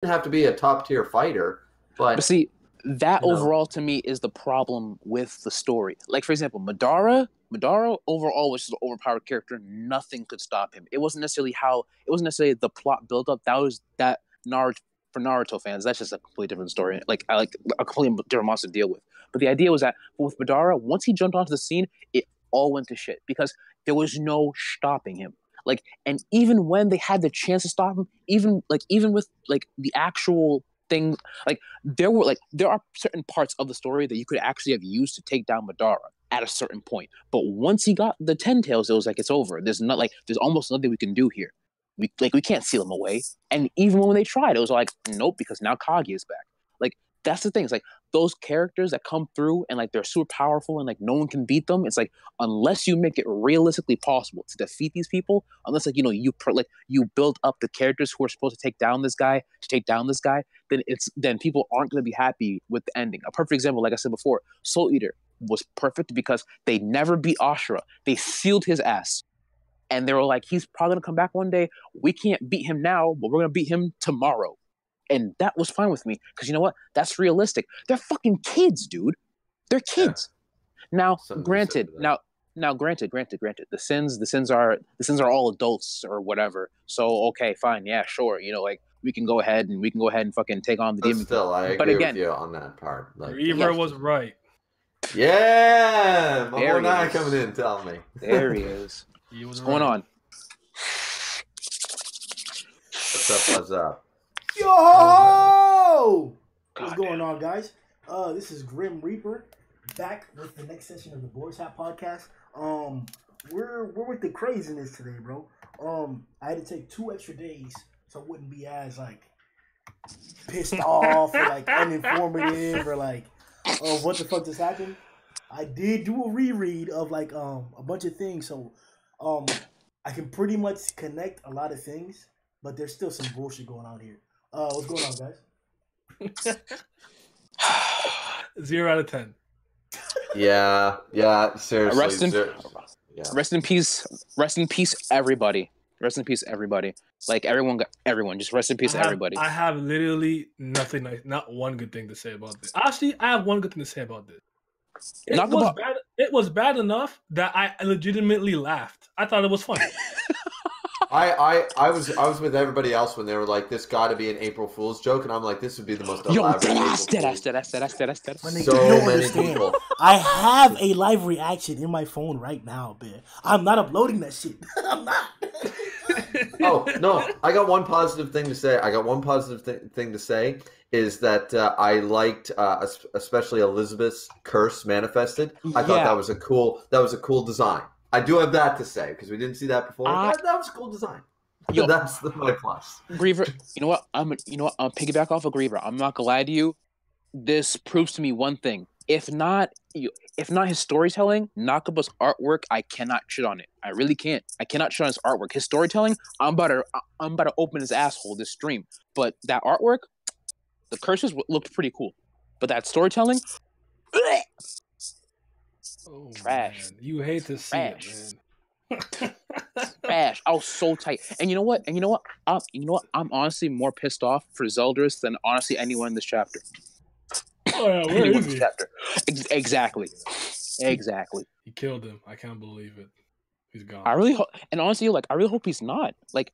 didn't have to be a top tier fighter, But but see, that you know, overall to me is the problem with the story. Like for example, Madara overall was just an overpowered character. Nothing could stop him. It wasn't necessarily the plot build up. That was that Naruto for Naruto fans. That's just a completely different story. Like I like a completely different monster to deal with. But the idea was that with Madara, once he jumped onto the scene, it all went to shit because there was no stopping him. Like, and even when they had the chance to stop him, even with like the actual thing, like there are certain parts of the story that you could actually have used to take down Madara at a certain point. But once he got the Ten Tails, it was like it's over. There's almost nothing we can do here. We can't seal him away. And even when they tried, it was like nope, because now Kage is back. Like that's the thing. It's like those characters that come through and like they're super powerful and like no one can beat them. It's like unless you make it realistically possible to defeat these people, unless like you build up the characters who are supposed to take down this guy, then people aren't going to be happy with the ending. A perfect example, like I said before, Soul Eater was perfect because they never beat Ashura. They sealed his ass. And they were like, he's probably gonna come back one day. We can't beat him now, but we're gonna beat him tomorrow. And that was fine with me because you know what? That's realistic. They're fucking kids, dude. They're yeah, kids. Now, something to be said granted, for that. granted. The sins are all adults or whatever. So okay, fine, yeah, sure. Like we can go ahead and fucking take on the But Demon King. still, I But agree with again, you on that part. Like, Reaver yeah, was right. yeah, my boy there he Nye is. coming in, telling me. There he is. He was What's going on? What's up? What's up? Yo! What's God going damn. on, guys? This is Grim Reaper back with the next session of the Boys Hat podcast. We're with the craziness today, bro. I had to take 2 extra days so I wouldn't be as like pissed off or like uninformative or like, oh, what the fuck just happened? I did do a reread of like a bunch of things, so I can pretty much connect a lot of things, but there's still some bullshit going on here. What's going on, guys? 0 out of 10. Yeah, seriously. Yeah. Rest in peace. Rest in peace, everybody. Rest in peace, everybody. Like everyone. Just rest in peace, everybody. I have literally nothing nice, not one good thing to say about this. Actually, I have one good thing to say about this. It was bad enough that I legitimately laughed. I thought it was funny. I was with everybody else when they were like, "This got to be an April Fool's joke," and I'm like, "This would be the most elaborate." So many people. I have a live reaction in my phone right now, man. I'm not uploading that shit. I'm not. Oh no! I got one positive thing to say. Thing to say is that I liked, especially Elizabeth's curse manifested. I thought that was a cool design. I do have that to say because we didn't see that before. That was a cool design. That's my plus. Griever, you know what? I'm piggyback off of Griever. I'm not gonna lie to you. This proves to me one thing. If not his storytelling, Nakaba's artwork, I cannot shit on it. I really can't. I cannot shit on his artwork. His storytelling, I'm about to open his asshole this stream. But that artwork, the curses looked pretty cool. But that storytelling, Oh, trash. Man. You hate to see it, man. Trash. I was so tight. And you know what? I'm honestly more pissed off for Zeldris than honestly anyone in this chapter. Oh yeah, where is he? Exactly. He killed him. I can't believe it. He's gone. I really hope he's not. Like,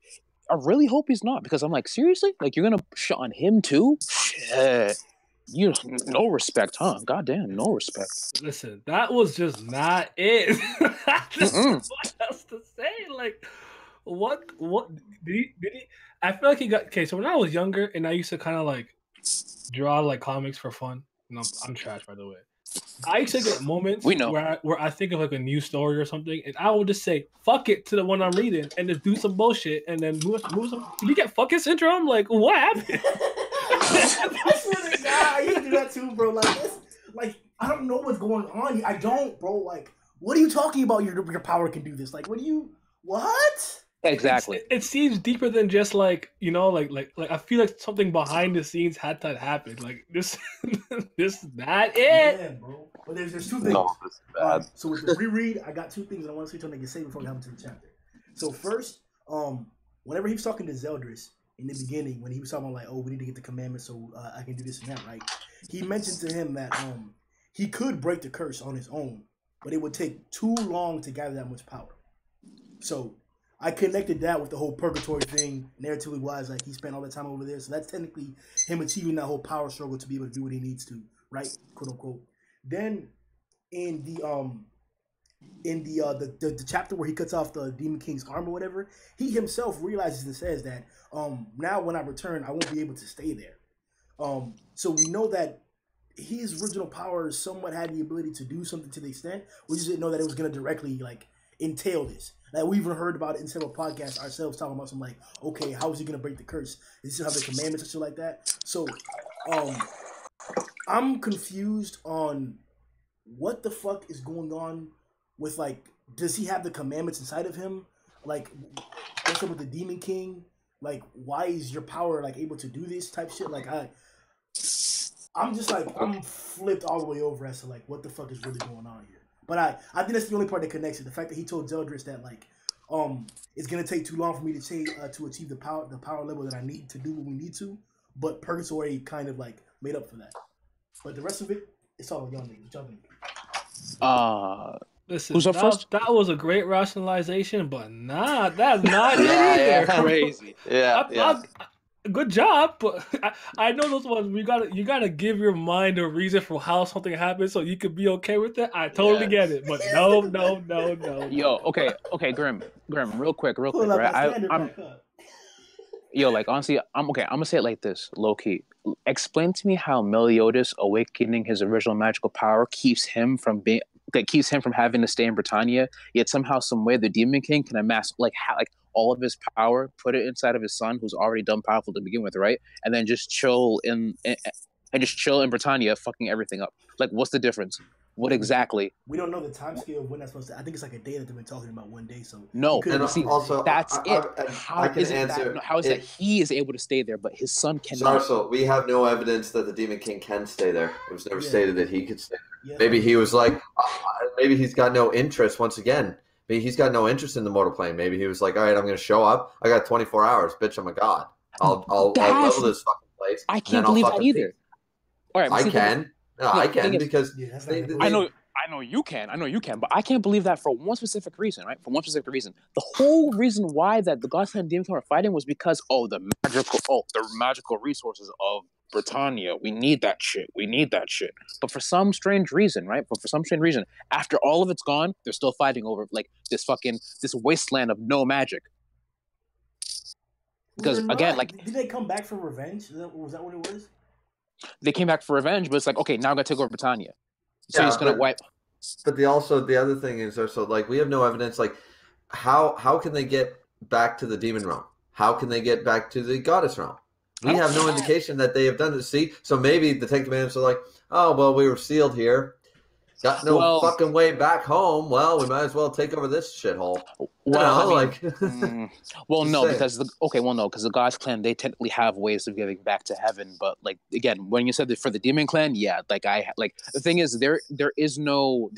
I really hope he's not because I'm like, seriously? Like, you're gonna shit on him too? Shit. You no respect, huh? Goddamn, no respect. Listen, that was just not it. What else to say? Like, what did he? I feel like he got okay. So when I was younger, and I used to kind of like draw like comics for fun. And I'm trash, by the way. I used to get moments where I think of like a new story or something, and I will just say "fuck it" to the one I'm reading, and just do some bullshit, and then move some. Did you get fucking syndrome? Like, what happened? I swear to God, I used to do that too, bro. Like I don't know what's going on. I don't, bro. Like, what are you talking about? Your power can do this. Like, what? Exactly. It seems deeper than just like like I feel like something behind the scenes had to happen. Like this, not it. Yeah, bro. But there's 2 things. No, this is bad. So with the reread, I got 2 things I want to see something to say before we hop into the chapter. So first, whenever he was talking to Zeldris, in the beginning when he was talking about like, oh, we need to get the commandments so I can do this and that, right? He mentioned to him that he could break the curse on his own, but it would take too long to gather that much power. So I connected that with the whole purgatory thing, narratively wise, like he spent all that time over there. So that's technically him achieving that whole power struggle to be able to do what he needs to, right? Quote unquote. Then in the chapter where he cuts off the Demon King's arm or whatever, he himself realizes and says that now when I return, I won't be able to stay there. So we know that his original powers somewhat had the ability to do something to the extent. We just didn't know that it was going to directly like entail this. Like we even heard about it in several podcasts ourselves talking about some like, okay, how is he going to break the curse? Is he have the commandments and shit like that? So I'm confused on what the fuck is going on with like, does he have the commandments inside of him? Like, what's up with the Demon King? Like, why is your power like able to do this type shit? Like, I'm just like, I'm flipped all the way over as to like, what the fuck is really going on here? But I think that's the only part that connects it. The fact that he told Zeldris that like, it's gonna take too long for me to achieve the power level that I need to do what we need to. But Purgatory kind of like made up for that. But the rest of it, it's all young niggas. Listen, that was a great rationalization, but nah, that's not it either. Yeah, crazy. Good job, but I know those ones. You gotta give your mind a reason for how something happened, so you could be okay with it. I totally get it, but no. Yo, okay, Grimm, real quick, right? Yo, like honestly, I'm gonna say it like this, low key. Explain to me how Meliodas awakening his original magical power keeps him from having to stay in Britannia. Yet somehow, some way, the Demon King can amass like all of his power, put it inside of his son, who's already dumb powerful to begin with, right? And then just chill in Britannia, fucking everything up. Like, what's the difference? What exactly? We don't know the time scale of when that's supposed to. I think it's like a day that they've been talking about, one day. So no, and see, also that's it. How is that he is able to stay there, but his son cannot? So we have no evidence that the Demon King can stay there. It was never stated that he could stay there. Yeah. Maybe he was like, maybe he's got no interest. Once again, maybe he's got no interest in the mortal plane. Maybe he was like, all right, I'm going to show up. I got 24 hours, bitch. I'm a god. I'll level this fucking place. I can't believe that either. All right, I can. No, I can because I know you can, but I can't believe that for one specific reason, right? For one specific reason. The whole reason why that the Gods and Demons were fighting was because the magical resources of Britannia. We need that shit. But for some strange reason, right? After all of it's gone, they're still fighting over like this wasteland of no magic. Because again, like, did they come back for revenge? Was that what it was? They came back for revenge, but it's like, okay, now I'm gonna take over Britannia. So he's gonna wipe. But the other thing is also like we have no evidence. Like, how can they get back to the demon realm? How can they get back to the goddess realm? We have no indication that they have done this. See, so maybe the Ten Commandments are like, oh well, we were sealed here. Got no fucking way back home. Well, we might as well take over this shithole. Well, because the Gods clan, they technically have ways of getting back to heaven. But like again, when you said that for the Demon clan, the thing is there is no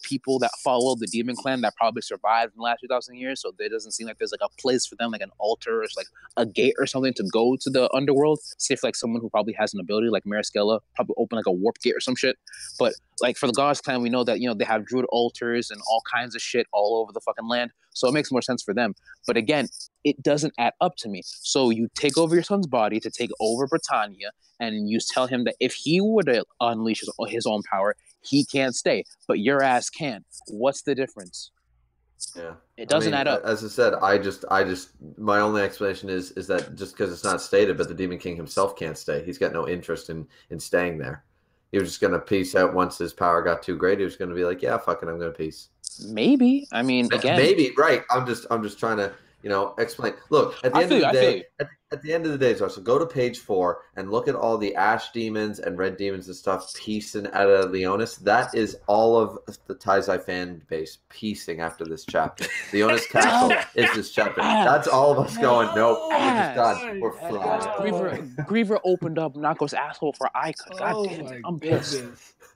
people that follow the Demon clan that probably survived in the last 2,000 years. So there doesn't seem like there's like a place for them, like an altar or like a gate or something to go to the underworld. Say for like someone who probably has an ability like Mariskella, probably open like a warp gate or some shit. But like for the Gods clan, we know that they have druid altars and all kinds of shit all over the fucking land. So it makes more sense for them. But again, it doesn't add up to me. So you take over your son's body to take over Britannia, and you tell him that if he were to unleash his own power, he can't stay, but your ass can. What's the difference? Yeah, it doesn't add up. As I said, I just my only explanation is that just because it's not stated, but the Demon King himself can't stay. He's got no interest in staying there. He was just going to peace out once his power got too great. He was going to be like, yeah, fuck it, I'm going to peace. Maybe. I mean, again, maybe, right. I'm just trying to, explain. Look, at the end of the day, so go to page 4 and look at all the ash demons and red demons and stuff piecing out of Leonis. That is all of the Taizai fan base piecing after this chapter. Leonis Castle is this chapter. That's all of us going, nope, we're just done. We're fried. Griever opened up Nako's asshole for icons. I'm pissed.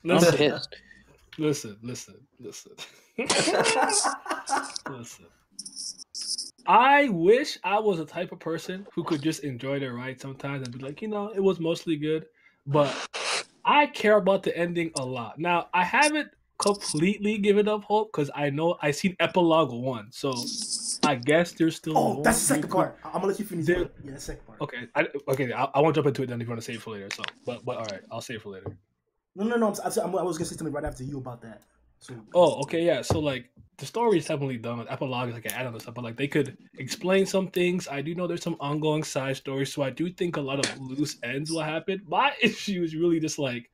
I'm pissed. Listen. I wish I was the type of person who could just enjoy the ride sometimes and be like, it was mostly good. But I care about the ending a lot. Now, I haven't completely given up hope because I know I seen epilogue 1, so I guess there's still more. That's the second part. I'm gonna let you finish. Yeah, the second part. Okay, I won't jump into it then if you want to save it for later. So, but all right, I'll save it for later. No. I was gonna say something right after you about that. So, okay, yeah. So like the story is definitely done. Epilogue is like an add-on and stuff, but like they could explain some things. I do know there's some ongoing side stories, so I do think a lot of loose ends will happen. My issue is really just like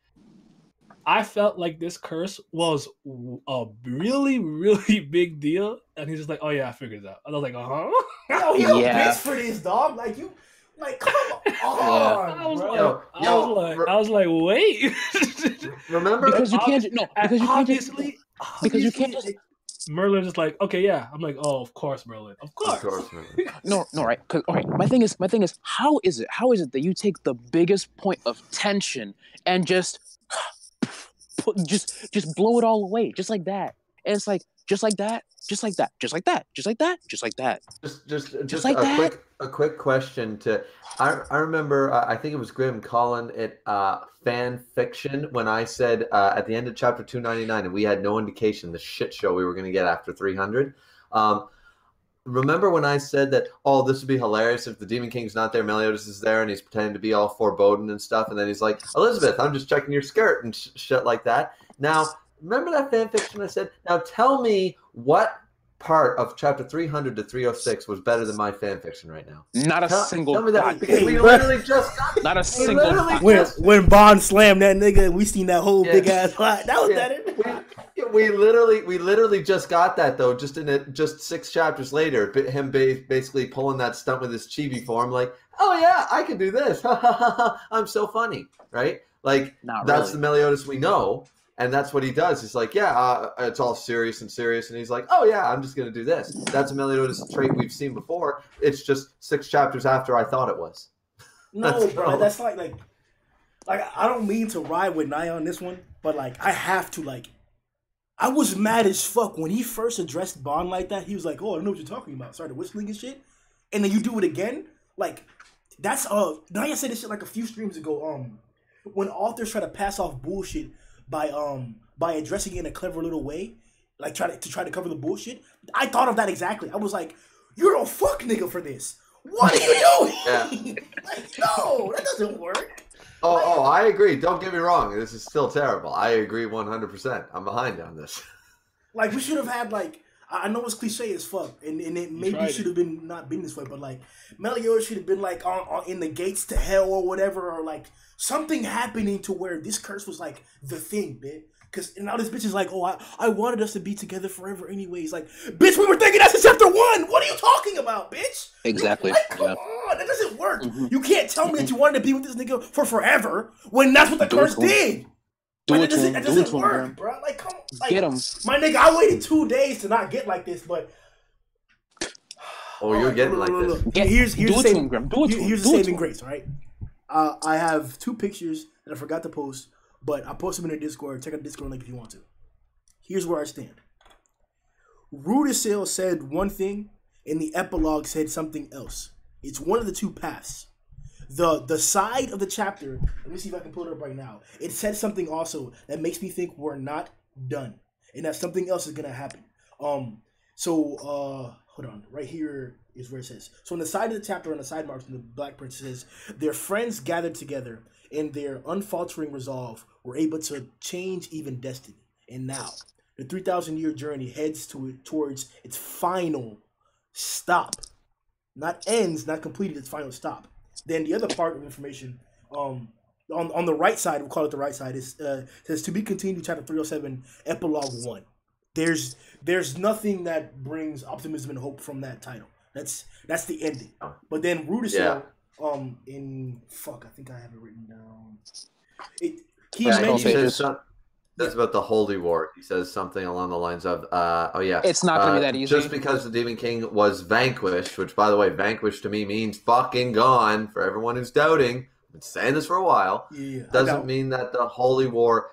I felt like this curse was a really, really big deal, and he's just like, "Oh yeah, I figured it out." And I was like, Yo, he a bitch for this, dog. Like you, like come on. I was like, wait. Remember? Because you can't just. Merlin's just like, okay, yeah. I'm like, oh, of course, Merlin. Of course, Merlin. No, right? All right. My thing is, how is it that you take the biggest point of tension and just blow it all away, just like that? And it's like, just like that. Just like that. Just like that. Just like that. A quick question to. I remember. I think it was Grimm calling it fan fiction when I said at the end of chapter 299, and we had no indication the shit show we were going to get after 300. Remember when I said that? Oh, this would be hilarious if the Demon King's not there, Meliodas is there, and he's pretending to be all foreboding and stuff, and then he's like, Elizabeth, I'm just checking your skirt and shit like that. Now. Remember that fan fiction I said? Now tell me what part of chapter 300 to 306 was better than my fan fiction right now. Not a single. Tell me that because we literally just got not a single. When Bond slammed that nigga, we seen that whole big ass lot. That was better. We literally just got that though. Just 6 chapters later, him basically pulling that stunt with his chibi form, like, oh yeah, I can do this. I'm so funny, right? Like that's the Meliodas we know. And that's what he does. He's like, yeah, it's all serious. And he's like, oh, yeah, I'm just going to do this. That's a Meliodas trait we've seen before. It's just 6 chapters after I thought it was. No, bro, that's like I don't mean to ride with Naya on this one, but, like, I have to, like, I was mad as fuck when he first addressed Bond like that. He was like, oh, I don't know what you're talking about. Started whistling and shit. And then you do it again. Like, that's, Naya said this shit like a few streams ago. When authors try to pass off bullshit by addressing it in a clever little way, like try to cover the bullshit. I thought of that exactly. I was like, "You're a fuck nigga for this. What are you doing?" Yeah. Like, no, that doesn't work. I agree. Don't get me wrong. This is still terrible. I agree 100%. I'm behind on this. Like we should have had like I know it's cliche as fuck, and it maybe should have been not been this way, but like Meliodas should have been like on in the gates to hell or whatever, or like something happening to where this curse was like the thing, bitch. Because now this bitch is like, oh, I wanted us to be together forever anyways. Like, bitch, we were thinking that's in chapter 1. What are you talking about, bitch? Exactly. Like, come on, that doesn't work. Mm-hmm. You can't tell me that you wanted to be with this nigga for forever when that's what the curse did. That doesn't work, bro. Like, come on. Like, get him. My nigga, I waited 2 days to not get like this, but... Oh, you're getting like this. Here's the saving grace, right? I have 2 pictures that I forgot to post, but I post them in the Discord. Check out the Discord link if you want to. Here's where I stand. Rudisill said one thing, and the epilogue said something else. It's one of the 2 paths. The side of the chapter, let me see if I can pull it up right now. It said something also that makes me think we're not done, and that something else is gonna happen. Hold on. Right here is where it says. So on the side of the chapter, on the side marks, in the Black Prince says, their friends gathered together, and their unfaltering resolve were able to change even destiny. And now, the 3,000-year journey heads towards its final stop. Not ends, not completed, its final stop. Then the other part of information, on the right side, we'll call it the right side, is says to be continued, chapter 307, epilogue 1. There's nothing that brings optimism and hope from that title. That's the ending. But then Rudisill, I think I have it written down. He mentions that's about the Holy War. He says something along the lines of, it's not going to be that easy. Just because the Demon King was vanquished, which, by the way, vanquished to me means fucking gone, for everyone who's doubting. been saying this for a while. Doesn't mean that the Holy War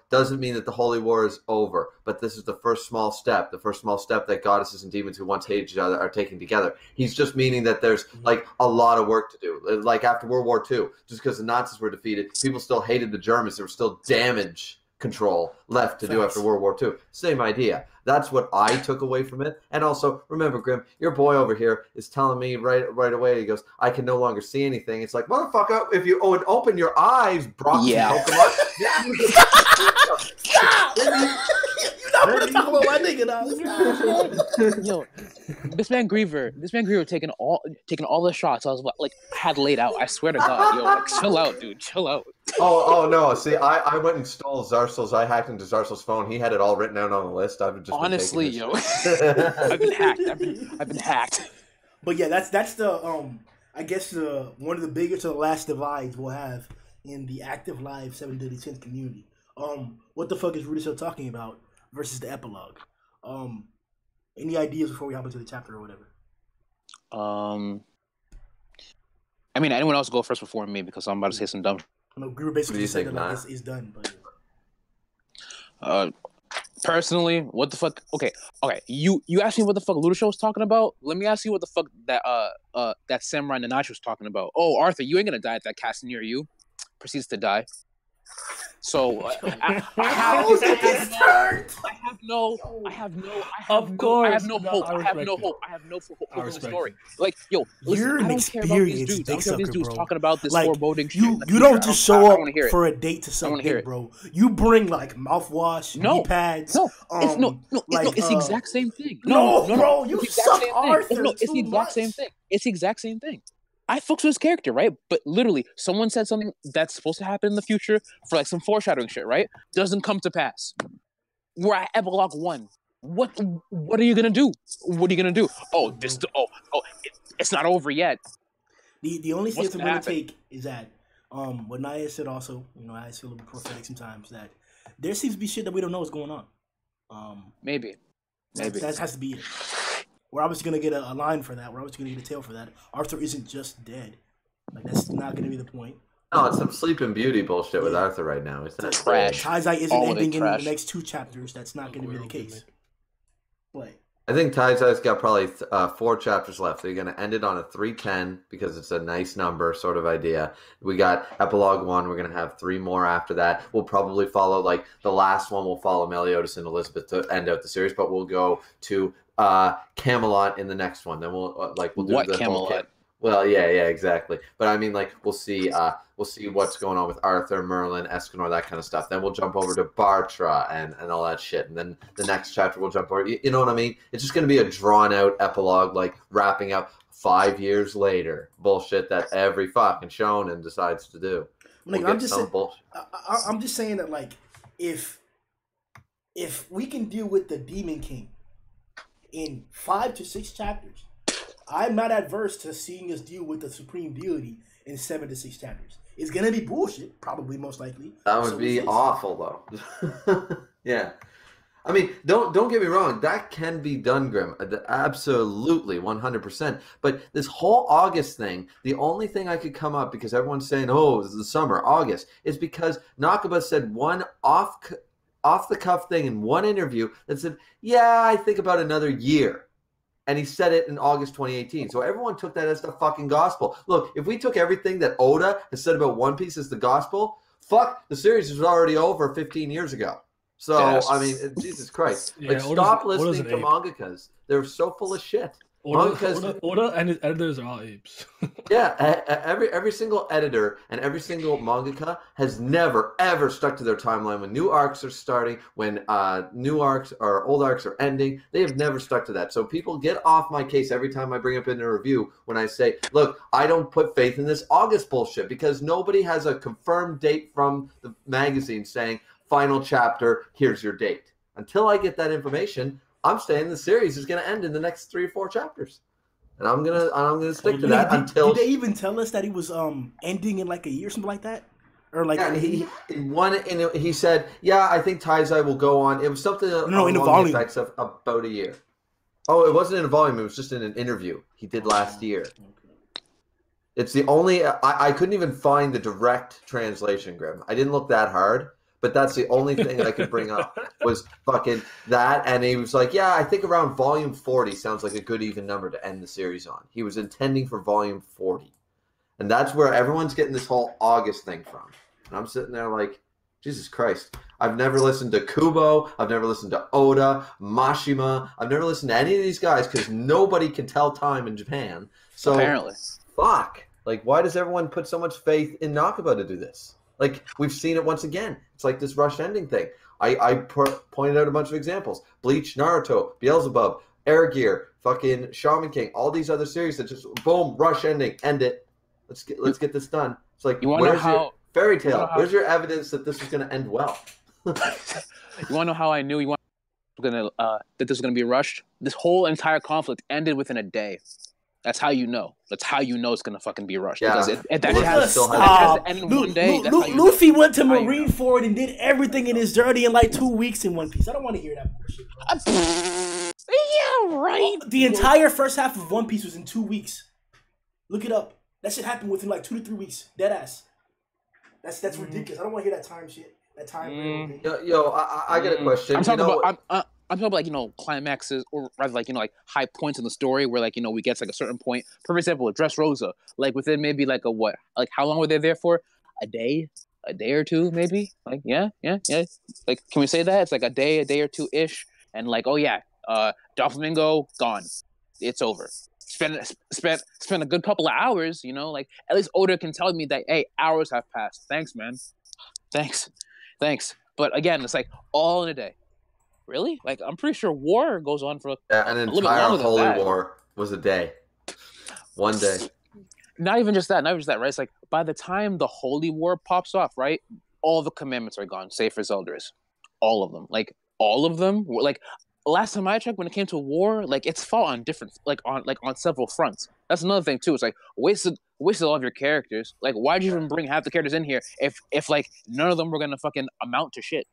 is over. But this is the first small step. The first small step that goddesses and demons who once hated each other are taking together. He's just meaning that there's like a lot of work to do. Like after World War II, just because the Nazis were defeated, people still hated the Germans. There was still damage control left to do after World War II. Same idea. That's what I took away from it. And also, remember, Grimm, your boy over here is telling me right away, he goes, I can no longer see anything. It's like, motherfucker, if you open your eyes, Brock, Pokemon. Stop! You're not going to talk about my nigga now. Yo, this man Griever taking all the shots. I was like, had laid out. I swear to God, yo, like, chill out, dude, chill out. Oh no! See, I went and stole Zarsel's. I hacked into Zarsel's phone. He had it all written out on the list. I've just honestly, yo, I've been hacked. I've been hacked. But yeah, that's the I guess one of the biggest or the last divides we'll have in the active live 7 Deadly Sins community. What the fuck is Rudy still talking about versus the epilogue? Any ideas before we hop into the chapter or whatever? I mean, anyone else go first before me because I'm about to say some dumb. No, Grimm basically said that like, it's done. But personally, what the fuck? Okay. You asked me what the fuck Ludo was talking about. Let me ask you what the fuck that Samurai Nanatsu was talking about. Oh, Arthur, you ain't gonna die if that cast near you proceeds to die. So I have no hope. I have no hope for the story. Like, yo, listen, you're I an don't care about these experienced dudes. I don't care about these dudes bro. talking about this like, foreboding shit. You don't just show up for a date to suck dick, it. bro. You bring like mouthwash, knee pads. It's the exact same thing. No, bro, you suck Arthur. No, it's the exact same thing. It's the exact same thing. I fucks with his character, right? But literally, someone said something that's supposed to happen in the future for like some foreshadowing shit, right? Doesn't come to pass. We're at epilogue 1. What are you gonna do? What are you gonna do? It's not over yet. The only thing I'm gonna take is that what Naya said also, I feel a little prophetic sometimes, that there seems to be shit that we don't know what's going on. Maybe. That has to be it. We're obviously going to get a line for that. We're obviously going to get a tale for that. Arthur isn't just dead. Like, that's not going to be the point. No, it's some Sleeping Beauty bullshit with Arthur right now. Isn't it? Trash. Taizai isn't ending in the next 2 chapters. That's not going to be the case. But I think Taizai's got probably 4 chapters left. They're going to end it on a 310 because it's a nice number sort of idea. We got epilogue 1. We're going to have 3 more after that. We'll probably follow, like, the last one will follow Meliodas and Elizabeth to end out the series, but we'll go to Camelot in the next one. Then we'll do what the Camelot? Well, yeah, exactly. But I mean, like, we'll see what's going on with Arthur, Merlin, Escanor, that kind of stuff. Then we'll jump over to Bartra and all that shit. And then the next chapter we'll jump over. You know what I mean? It's just going to be a drawn out epilogue, like wrapping up 5 years later bullshit that every fucking shonen decides to do. Like, I'm just saying that, like, if we can deal with the Demon King in 5 to 6 chapters, I'm not adverse to seeing us deal with the Supreme Deity in 7 to 6 chapters. It's gonna be bullshit, probably, most likely. That would be awful, though. Yeah, I mean, don't get me wrong. That can be done, Grimm. Absolutely, 100%. But this whole August thing, the only thing I could come up, because everyone's saying, "Oh, it's the summer, August," is because Nakaba said one off the cuff thing in one interview that said, "Yeah, I think about another year." And he said it in August 2018. So everyone took that as the fucking gospel. Look, if we took everything that Oda has said about One Piece as the gospel, fuck, the series was already over 15 years ago. So, yes. I mean, Jesus Christ. Yeah, stop listening to mangakas. They're so full of shit. Oda and his editors are all apes. Yeah, every single editor and every single mangaka has never, ever stuck to their timeline when new arcs are starting, when new arcs or old arcs are ending. They have never stuck to that. So people get off my case every time I bring up in a review when I say, look, I don't put faith in this August bullshit because nobody has a confirmed date from the magazine saying, final chapter, here's your date. Until I get that information, I'm saying the series is going to end in the next 3 or 4 chapters, and I'm gonna stick to that until. Did they even tell us that he was ending in like a year, something like that, or like? Yeah, he said, yeah, I think Taizai will go on. It was something in a volume. Effects of about a year. Oh, it wasn't in a volume. It was just in an interview he did last year. It's the only I couldn't even find the direct translation, Grimm. I didn't look that hard, but that's the only thing I could bring up was fucking that. And he was like, "Yeah, I think around volume 40 sounds like a good even number to end the series on." He was intending for volume 40, and that's where everyone's getting this whole August thing from. And I'm sitting there like, Jesus Christ! I've never listened to Kubo. I've never listened to Oda, Mashima. I've never listened to any of these guys because nobody can tell time in Japan. So Apparently. Fuck. Like, why does everyone put so much faith in Nakaba to do this? Like, we've seen it once again. It's like this rush ending thing. I pointed out a bunch of examples. Bleach, Naruto, Beelzebub, Air Gear, fucking Shaman King, all these other series that just, boom, rush ending, end it. Let's get this done. It's like, where's your fairy tale? Where's your evidence that this is going to end well? You want to know how I knew that this was going to be rushed? This whole entire conflict ended within a day. That's how you know. That's how you know it's gonna fucking be rushed. Yeah. Because it has to end in one day. Luffy went to Marineford and did everything in his journey in like 2 weeks in One Piece. I don't want to hear that bullshit, bro. Yeah, right. The entire first half of One Piece was in 2 weeks. Look it up. That shit happened within like 2 to 3 weeks. Dead ass. That's ridiculous. I don't want to hear that time shit. That time. Yo, I got a question. I'm talking about. I'm talking about, like, climaxes, or rather, like, like high points in the story where, like, we get to, like, a certain point. For example, Dressrosa, like, within maybe like a what? Like, how long were they there for? A day or two, maybe? Like, yeah. Like, can we say that? It's like a day or two ish, and like, oh yeah, Doflamingo gone, it's over. Spent a good couple of hours, like at least Oda can tell me that, hey, hours have passed. Thanks, man. Thanks. But again, it's like all in a day. Really? Like, I'm pretty sure war goes on for an entire holy war was a day. One day. Not even just that, right? It's like, by the time the holy war pops off, right? All the commandments are gone, save for Zeldris. All of them. Like, all of them were, like, last time I checked, when it came to war, like, it's fought on different, on several fronts. That's another thing too. It's like, wasted all of your characters. Like, why'd you even bring half the characters in here if like none of them were gonna fucking amount to shit?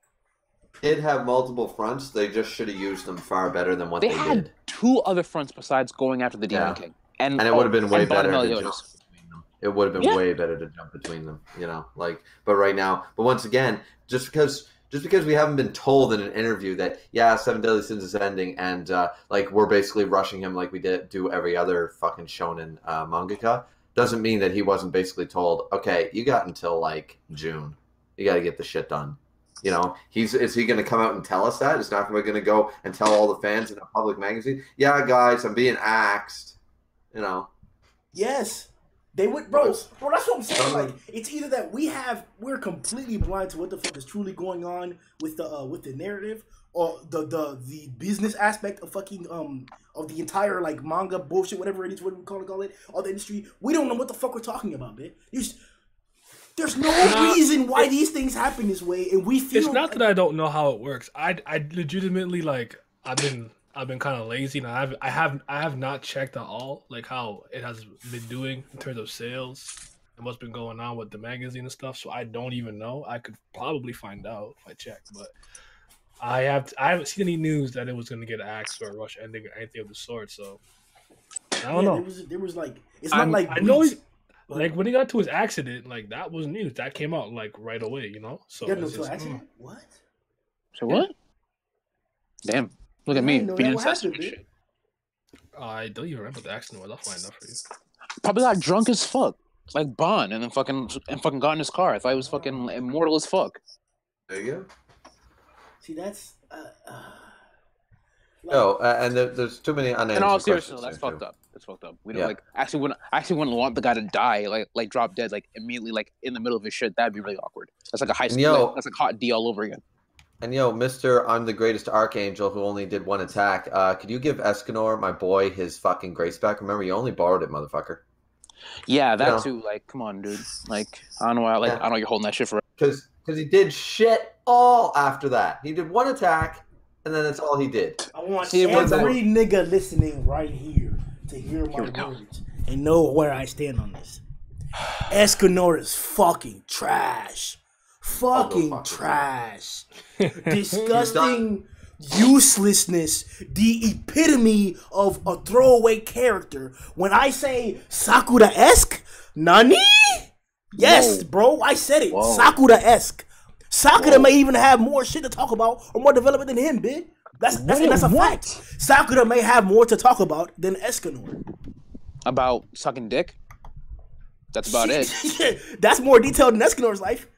Did have multiple fronts. They just should have used them far better than what they did. They had 2 other fronts besides going after the Demon King, and it would have been way better to jump between them. It would have been way better to jump between them. But right now, once again, just because we haven't been told in an interview that Seven Deadly Sins is ending, and like we're basically rushing him like we do every other fucking shonen mangaka, doesn't mean that he wasn't basically told, okay, you got until like June, you got to get the shit done. Is he going to come out and tell us that? Is not going to go and tell all the fans in a public magazine? Yeah, guys, I'm being axed. Yes, they would, bro. That's what I'm saying. Like, it's either that we're completely blind to what the fuck is truly going on with the narrative, or the business aspect of fucking of the entire like manga bullshit, whatever it is, what we call it, or the industry. We don't know what the fuck we're talking about, man. There's no reason why these things happen this way, and we feel. It's not that I don't know how it works. I legitimately, like, I've been kind of lazy, and I have not checked at all like how it has been doing in terms of sales and what's been going on with the magazine and stuff. So I don't even know. I could probably find out if I check, but I haven't seen any news that it was going to get axed or a rush ending or anything of the sort. So I don't know. There was like, it's not like I know. Like, when he got to his accident, like, that was news. That came out, like, right away, So accident? What? So what? Damn. Look at me. Being incestuous shit. I don't even remember the accident was. I'll find out for you. Probably got drunk as fuck. Like Bond, and then fucking got in his car. I thought he was fucking immortal as fuck. There you go. See, that's... and there's too many unanswered questions. In all seriousness, that's fucked up. That's fucked up. We don't actually wouldn't want the guy to die, like drop dead, like immediately, like in the middle of his shit. That'd be really awkward. That's like a high school. That's like hot D all over again. And Mr. I'm the greatest archangel who only did 1 attack. Could you give Escanor, my boy, his fucking grace back? Remember, you only borrowed it, motherfucker. Yeah, that too. Like, come on, dude. Like, I don't know why. Like, I don't know you're holding that shit for. Because he did shit all after that. He did 1 attack, and then that's all he did. I want every nigga listening right here to hear my words and know where I stand on this. Escanor is fucking trash. Fucking trash. Disgusting uselessness, the epitome of a throwaway character. When I say Sakura-esque, Nani? Yes, bro, I said it. Sakura-esque. Sakura may even have more shit to talk about or more development than him, bitch. That's a fact. Sakura may have more to talk about than Escanor. About sucking dick? That's about it. That's more detailed than Escanor's life.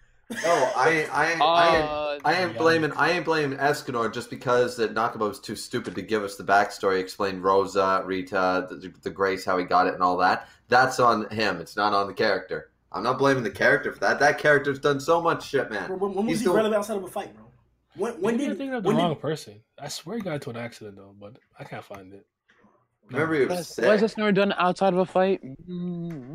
No, I ain't blaming Escanor just because that Nakaba was too stupid to give us the backstory, explain Rosa, Rita, the Grace, how he got it, and all that. That's on him. It's not on the character. I'm not blaming the character for that. That character's done so much shit, man. When was he relevant outside of a fight, bro? When did you think of the wrong person? I swear he got into an accident though, but I can't find it. Remember he was sick. Why is this never done outside of a fight? No,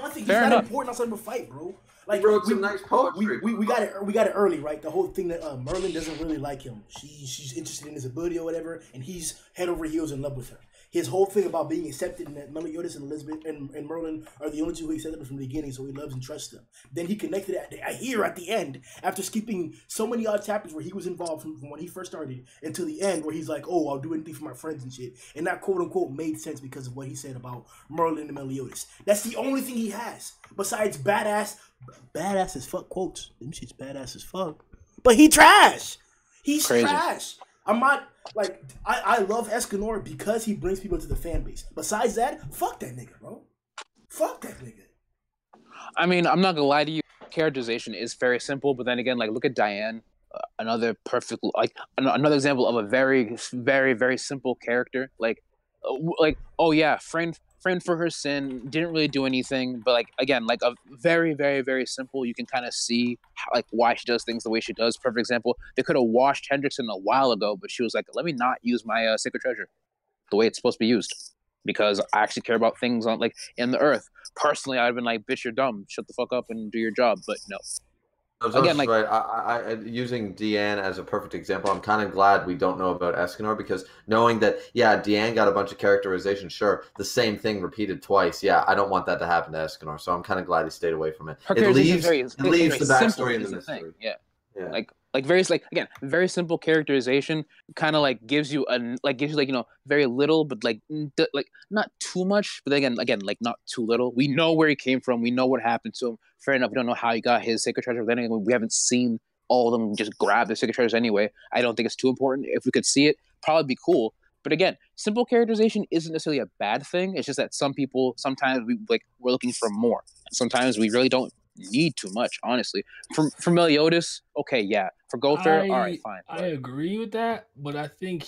I think he's not important outside of a fight, bro. Like, he wrote some nice poetry. We got it early, right? The whole thing that Merlin doesn't really like him. She's interested in his ability or whatever, and he's head over heels in love with her. His whole thing about being accepted, and that Meliodas and Elizabeth and Merlin are the only two who accepted him from the beginning, so he loves and trusts them. Then he connected it here at the end, after skipping so many odd chapters where he was involved from when he first started until the end, where he's like, oh, I'll do anything for my friends and shit. And that quote-unquote made sense because of what he said about Merlin and Meliodas. That's the only thing he has, besides badass as fuck quotes. Them shit's badass as fuck. But he trash. He's crazy. Trash. I'm not, like, I love Escanor because he brings people into the fan base. Besides that, fuck that nigga, bro. Fuck that nigga. I mean, I'm not gonna lie to you. Characterization is very simple, but then again, like, look at Diane. Another perfect, like, another example of a very, very, very simple character. Like, oh yeah, friend for her sin, didn't really do anything, but, like, again, like, a very, very, very simple, you can kind of see how, like, why she does things the way she does. Perfect example, they could have washed Hendrickson a while ago, but she was like, let me not use my sacred treasure the way it's supposed to be used, because I actually care about things on, like, in the earth. Personally, I'd have been like, bitch, you're dumb, shut the fuck up and do your job, but no. Again, like, right. I using Deanne as a perfect example, I'm kind of glad we don't know about Escanor, because knowing that, yeah, Deanne got a bunch of characterization, sure, the same thing repeated twice. Yeah, I don't want that to happen to Escanor, so I'm kind of glad he stayed away from it. It leaves the backstory in the mystery. Yeah. Like very simple characterization, kind of like gives you very little, but like not too much, but again like not too little. We know where he came from, we know what happened to him. Fair enough, we don't know how he got his sacred treasure. But then again, we haven't seen all of them just grab their sacred treasures anyway. I don't think it's too important. If we could see it, probably be cool. But again, simple characterization isn't necessarily a bad thing. It's just that some people sometimes we're looking for more. Sometimes we really don't need too much, honestly. For Meliodas, okay, yeah. For Gother, all right, fine. I agree with that, but I think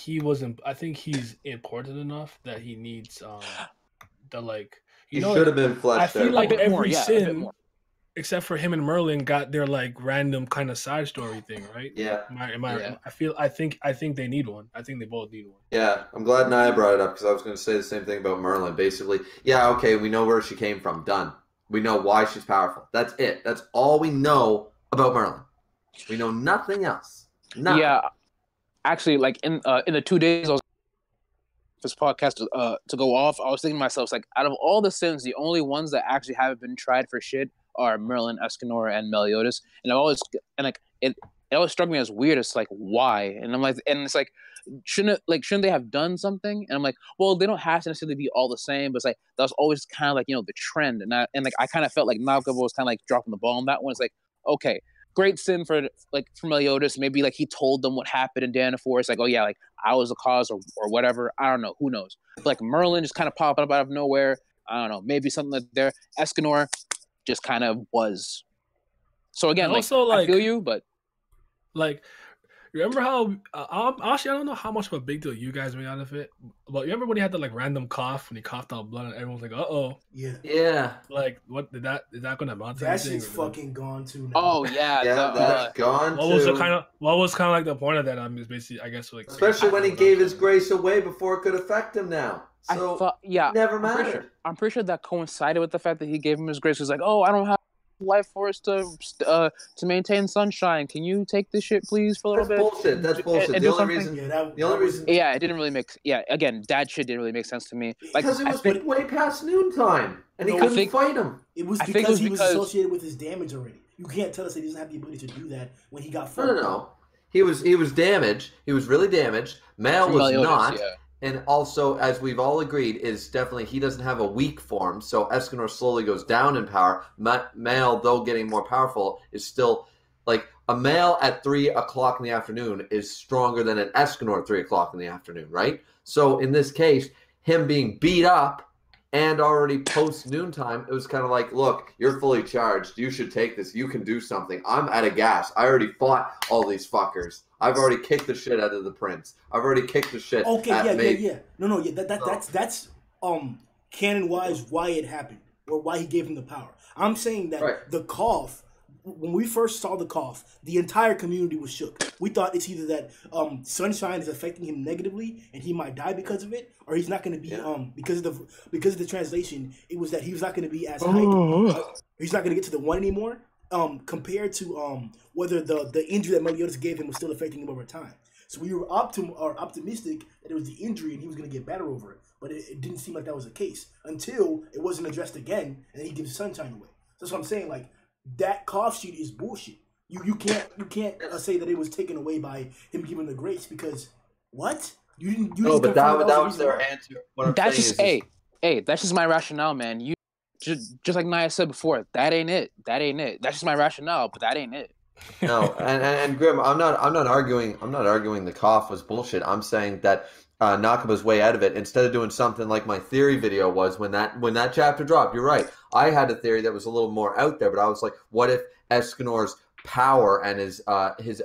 I think he's important enough that he needs the, like, he should have been fleshed out. I feel like every sin, except for him and Merlin, got their, like, random kind of side story thing, right? Yeah. I think they need one. I think they both need one. Yeah, I'm glad Naya brought it up, because I was going to say the same thing about Merlin. Basically, yeah, okay, we know where she came from. Done. We know why she's powerful. That's it. That's all we know about Merlin. We know nothing else. Nothing. Yeah, actually, like in the 2 days I was this podcast to go off, I was thinking to myself, like, out of all the sins, the only ones that actually haven't been tried for shit are Merlin, Escanor, and Meliodas. And it always struck me as weird. It's like, why? And I'm like, and it's like, shouldn't they have done something? And I'm like, well, they don't have to necessarily be all the same, but it's like that was always kind of like, you know, the trend. And I kind of felt like Nakaba was kind of like dropping the ball on that one. It's like, okay, great sin for Meliodas. Maybe like he told them what happened in Danafor. It's like, oh yeah, like I was the cause or whatever. I don't know. Who knows? But like Merlin just kind of popped up out of nowhere. I don't know. Maybe something like there. Escanor just kind of was. So again, also, I feel you, but like, remember how actually I don't know how much of a big deal you guys made out of it, but you remember when he had that, like, random cough when he coughed out blood and everyone was like, uh-oh. Yeah. Like, what is that gonna amount to? That shit's fucking gone too now. Oh yeah, that's gone what was kind of like the point of that? I'm just basically, I guess, like, especially when he gave his grace away before it could affect him now. So never mattered. I'm pretty sure that coincided with the fact that he gave him his grace. He was like, oh, I don't have life force to maintain sunshine. Can you take this shit, please, for a little bit? That's bullshit. The only reason. Yeah, it didn't really make. Yeah, again, that shit didn't really make sense to me. Like, because it was way past noontime, and he couldn't fight him. It was because he was associated with his damage already. You can't tell us that he doesn't have the ability to do that when he got fucked. No. he was damaged. He was really damaged. Mal was Meliodas, not. yeah. And also, as we've all agreed, is definitely he doesn't have a weak form. So Escanor slowly goes down in power. Mal, though getting more powerful, is still like a Mal at 3 o'clock in the afternoon is stronger than an Escanor at 3 o'clock in the afternoon, right? So in this case, him being beat up and already post noontime, it was kind of like, look, you're fully charged. You should take this. You can do something. I'm out of gas. I already fought all these fuckers. I've already kicked the shit out of the prince. I've already kicked the shit. Okay, yeah. No, that's canon wise why it happened or why he gave him the power. I'm saying that the cough. When we first saw the cough, the entire community was shook. We thought it's either that sunshine is affecting him negatively and he might die because of it, or he's not going to be because of the translation. It was that he was not going to be as hyped. He's not going to get to the one anymore. Compared to whether the injury that Meliodas gave him was still affecting him over time. So we were optimistic that it was the injury and he was going to get better over it, but it didn't seem like that was the case until it wasn't addressed again, and then he gives sunshine away. So that's what I'm saying. Like, that cough sheet is bullshit. You can't say that it was taken away by him giving the grace because what? You didn't. You but that was their answer. That's just that's just my rationale, man. You just like Naya said before, that ain't it. That's just my rationale, but that ain't it. No, and Grimm, I'm not arguing the cough was bullshit. I'm saying that Nakaba's way out of it. Instead of doing something like my theory video was when that chapter dropped. You're right. I had a theory that was a little more out there, but I was like, what if Escanor's power and his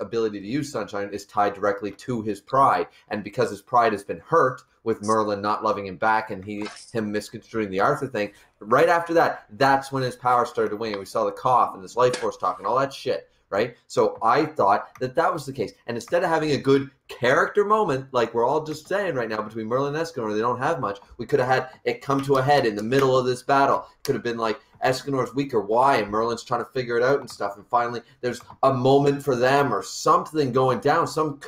ability to use sunshine is tied directly to his pride, and because his pride has been hurt with Merlin not loving him back and him misconstruing the Arthur thing, right after that's when his power started to wane. We saw the cough and this life force talk and all that shit. Right? So I thought that was the case. And instead of having a good character moment, like we're all just saying right now between Merlin and Escanor, they don't have much. We could have had it come to a head in the middle of this battle. It could have been like Escanor's weaker, why? And Merlin's trying to figure it out and stuff. And finally, there's a moment for them or something going down, something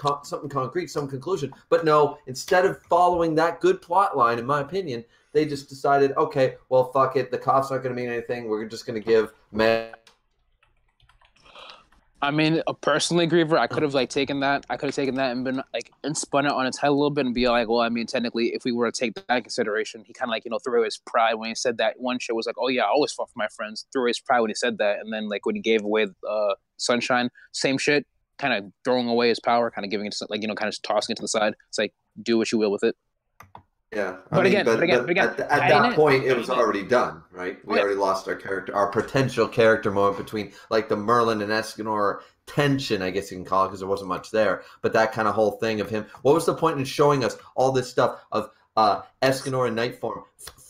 concrete, some conclusion. But no, instead of following that good plot line, in my opinion, they just decided, okay, well, fuck it. The cough's not going to mean anything. We're just going to give I mean, personally, Griever, I could have taken that and been and spun it on its head a little bit and be like, well, I mean, technically, if we were to take that into consideration, he kind of threw away his pride when he said that. One shit was like, oh yeah, I always fought for my friends. Threw away his pride when he said that, and then when he gave away sunshine, same shit, kind of throwing away his power, kind of giving it to, kind of just tossing it to the side. It's like, do what you will with it. Yeah, but again, at that point, it was already done, right? We already lost our potential character moment between the Merlin and Escanor tension, I guess you can call it, because there wasn't much there. But that kind of whole thing of him. What was the point in showing us all this stuff of Escanor in night form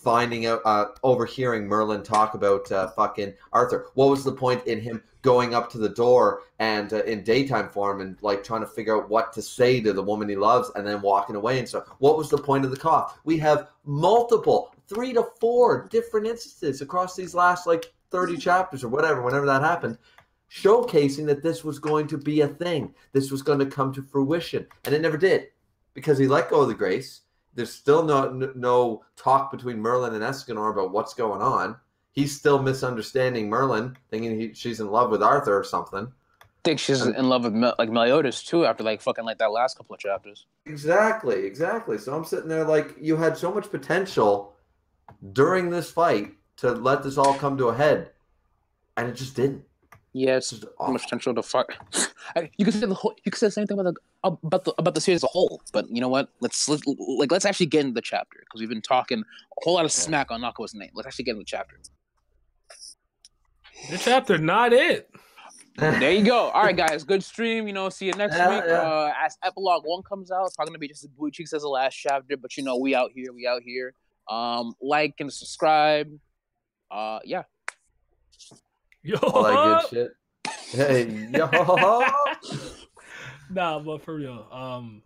finding out, overhearing Merlin talk about fucking Arthur? What was the point in him going up to the door and in daytime form and trying to figure out what to say to the woman he loves and then walking away and stuff? What was the point of the cough? We have multiple 3 to 4 different instances across these last 30 chapters or whatever, whenever that happened, showcasing that this was going to be a thing. This was going to come to fruition, and it never did because he let go of the grace. There's still no talk between Merlin and Escanor about what's going on. He's still misunderstanding Merlin, thinking she's in love with Arthur or something. I think she's in love with Meliodas too after that last couple of chapters. Exactly. So I'm sitting there you had so much potential during this fight to let this all come to a head, and it just didn't. Yeah, it's so much potential to fuck. You could say the same thing about the series as a whole, but you know what? Let's actually get into the chapter because we've been talking a whole lot of smack on Nakaba's name. Let's actually get into the chapter. The chapter, not it. There you go. All right, guys. Good stream. See you next week. Yeah. As epilogue 1 comes out, it's probably gonna be just as Blue Cheeks as the last chapter. But we out here. Like and subscribe. Yeah. Yo. All that good shit. Hey, yo. Nah, but for real.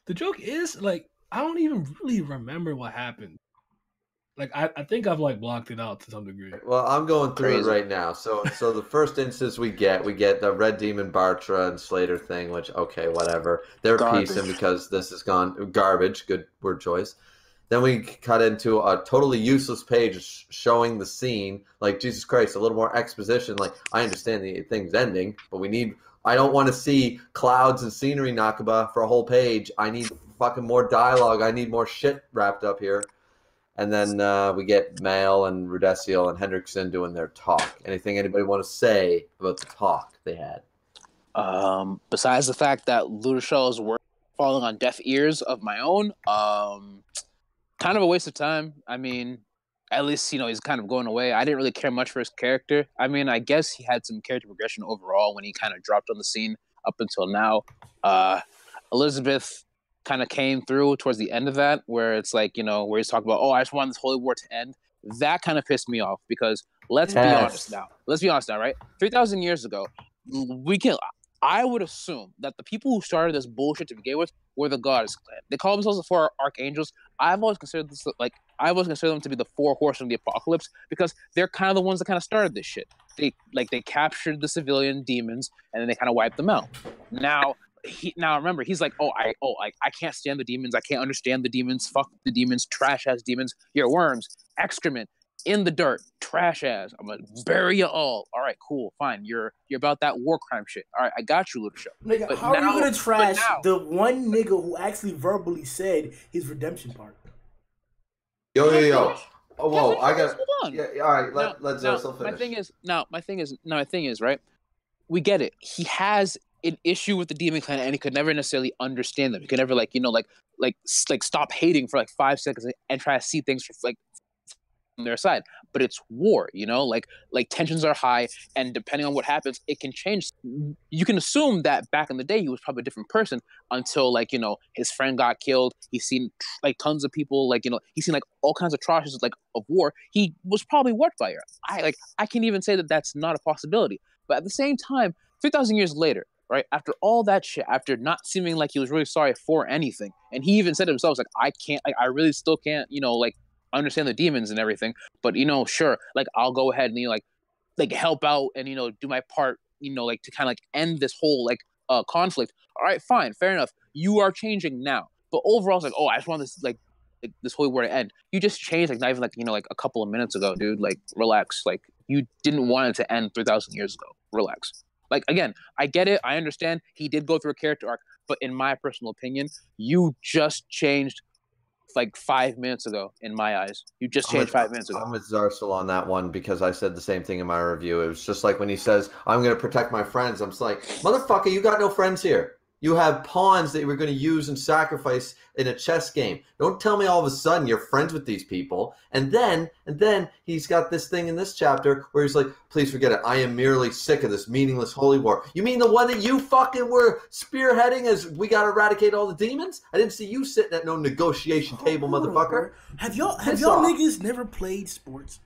The joke is I don't even really remember what happened. I think I've blocked it out to some degree. Well, I'm going through it right now. So the first instance we get the Red Demon Bartra and Slater thing, which okay, whatever. They're piecing because this has gone garbage. Good word choice. Then we cut into a totally useless page showing the scene. Like, Jesus Christ, a little more exposition. Like, I understand the thing's ending, but I don't want to see clouds and scenery, Nakaba, for a whole page. I need fucking more dialogue. I need more shit wrapped up here. And then we get Mael and Rudesiel and Hendrickson doing their talk. Anything anybody want to say about the talk they had? Besides the fact that Ludachel's work falling on deaf ears of my own, kind of a waste of time. I mean, at least, he's kind of going away. I didn't really care much for his character. I mean, I guess he had some character progression overall when he kind of dropped on the scene up until now. Elizabeth kind of came through towards the end of that, where it's like, where he's talking about, I just want this holy war to end. That kind of pissed me off because let's be honest now, right? 3,000 years ago, I would assume that the people who started this bullshit to begin with were the Goddess Clan. They call themselves the Four Archangels. I've always considered them to be the Four Horsemen of the Apocalypse because they're kind of the ones that kind of started this shit. They captured the civilian demons and then they kind of wiped them out. Now remember, he's like, I can't stand the demons. I can't understand the demons. Fuck the demons. Trash ass demons. You're worms. Excrement. In the dirt, trash ass. I'm gonna bury you all. All right, cool, fine. You're about that war crime shit. All right, I got you, Ludacris. Nigga, how are you gonna trash the one nigga who actually verbally said his redemption part? Yo. Oh, whoa, I got. Hold on. Yeah, all right. Let's finish. My thing is, right? We get it. He has an issue with the Demon Clan, and he could never necessarily understand them. He could never stop hating for 5 seconds and try to see things from their side, but it's war, like tensions are high, and depending on what happens, it can change. You can assume that back in the day he was probably a different person until his friend got killed. He's seen tons of people, he's seen all kinds of atrocities of war. He was probably worked by her. I can even say that that's not a possibility, but at the same time, 3,000 years later, right after all that shit, after not seeming like he was really sorry for anything, and he even said himself, I really still can't understand the demons and everything, but sure, I'll go ahead and help out and do my part, to kind of end this whole conflict. All right, fine, fair enough. You are changing now, but overall, it's I just want this this holy war to end. You just changed not even a couple of minutes ago, dude. Relax. You didn't want it to end 3,000 years ago. Relax. Again, I get it. I understand he did go through a character arc, but in my personal opinion, you just changed 5 minutes ago. In my eyes, you just changed 5 minutes ago. I'm with Zarsel on that one because I said the same thing in my review. It was just when he says, I'm going to protect my friends, I'm just motherfucker, you got no friends here. You have pawns that you were going to use and sacrifice in a chess game. Don't tell me all of a sudden you're friends with these people. And then he's got this thing in this chapter where he's like, please forget it. I am merely sick of this meaningless holy war. You mean the one that you fucking were spearheading as we got to eradicate all the demons? I didn't see you sitting at no negotiation table, motherfucker. Have y'all niggas never played sports?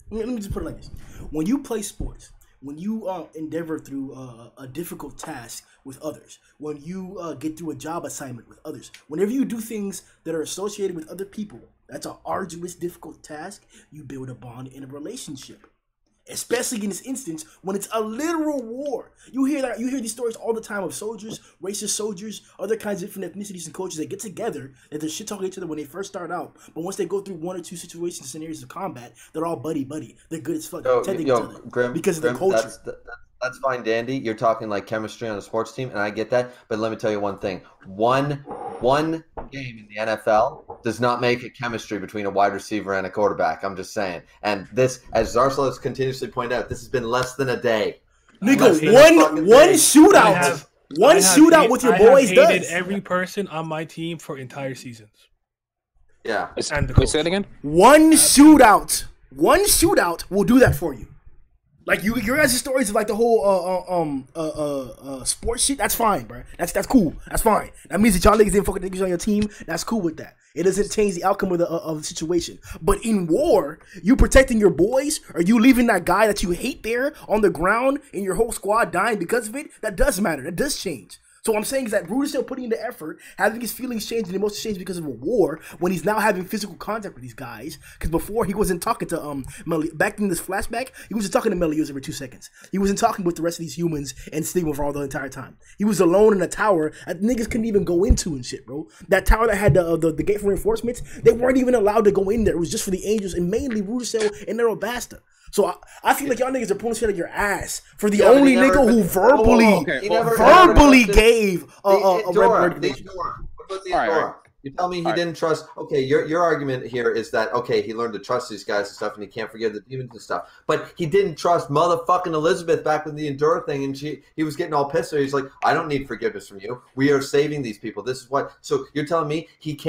Let me just put it like this. When you play sports, when you endeavor through a difficult task with others, when you get through a job assignment with others, whenever you do things that are associated with other people, that's an arduous, difficult task, you build a bond in a relationship. Especially in this instance, when it's a literal war. You hear these stories all the time of soldiers, racist soldiers, other kinds of different ethnicities and cultures that get together, that they're shit talking to each other when they first start out. But once they go through one or two situations, scenarios of combat, they're all buddy. They're good as fuck, protecting each other Grimm, because of their culture. That's fine, dandy. You're talking chemistry on a sports team, and I get that. But let me tell you one thing: one game in the NFL does not make a chemistry between a wide receiver and a quarterback. I'm just saying. And this, as Zarsel has continuously pointed out, this has been less than a day. Nigga, one shootout. One shootout with your boys does. I have hated every person on my team for entire seasons. Yeah. Can we say it again? One shootout will do that for you. Your guys' stories of the whole sports shit, that's fine, bro. That's cool. That's fine. That means that y'all niggas didn't fucking niggas on your team. That's cool with that. It doesn't change the outcome of the situation. But in war, you protecting your boys, or you leaving that guy that you hate there on the ground and your whole squad dying because of it, that does matter. That does change. So what I'm saying is that Rude is still putting in the effort, having his feelings changed and emotions changed because of a war, when he's now having physical contact with these guys. Because before he wasn't talking to back in this flashback, he wasn't talking to Melios every 2 seconds. He wasn't talking with the rest of these humans and Stigma for all the entire time. He was alone in a tower that niggas couldn't even go into and shit, bro. That tower that had the gate for reinforcements, they weren't even allowed to go in there. It was just for the angels and mainly Rudisell and Nerobasta. So I feel like y'all niggas are pulling shit out of your ass for the only nigga who verbally gave a red recognition. What about the Andorra? You tell me he didn't trust. Okay, your argument here is that he learned to trust these guys and stuff, and he can't forgive the demons and stuff. But he didn't trust motherfucking Elizabeth back with the Andorra thing, and he was getting all pissed. So he's like, I don't need forgiveness from you. We are saving these people. This is what. So you're telling me he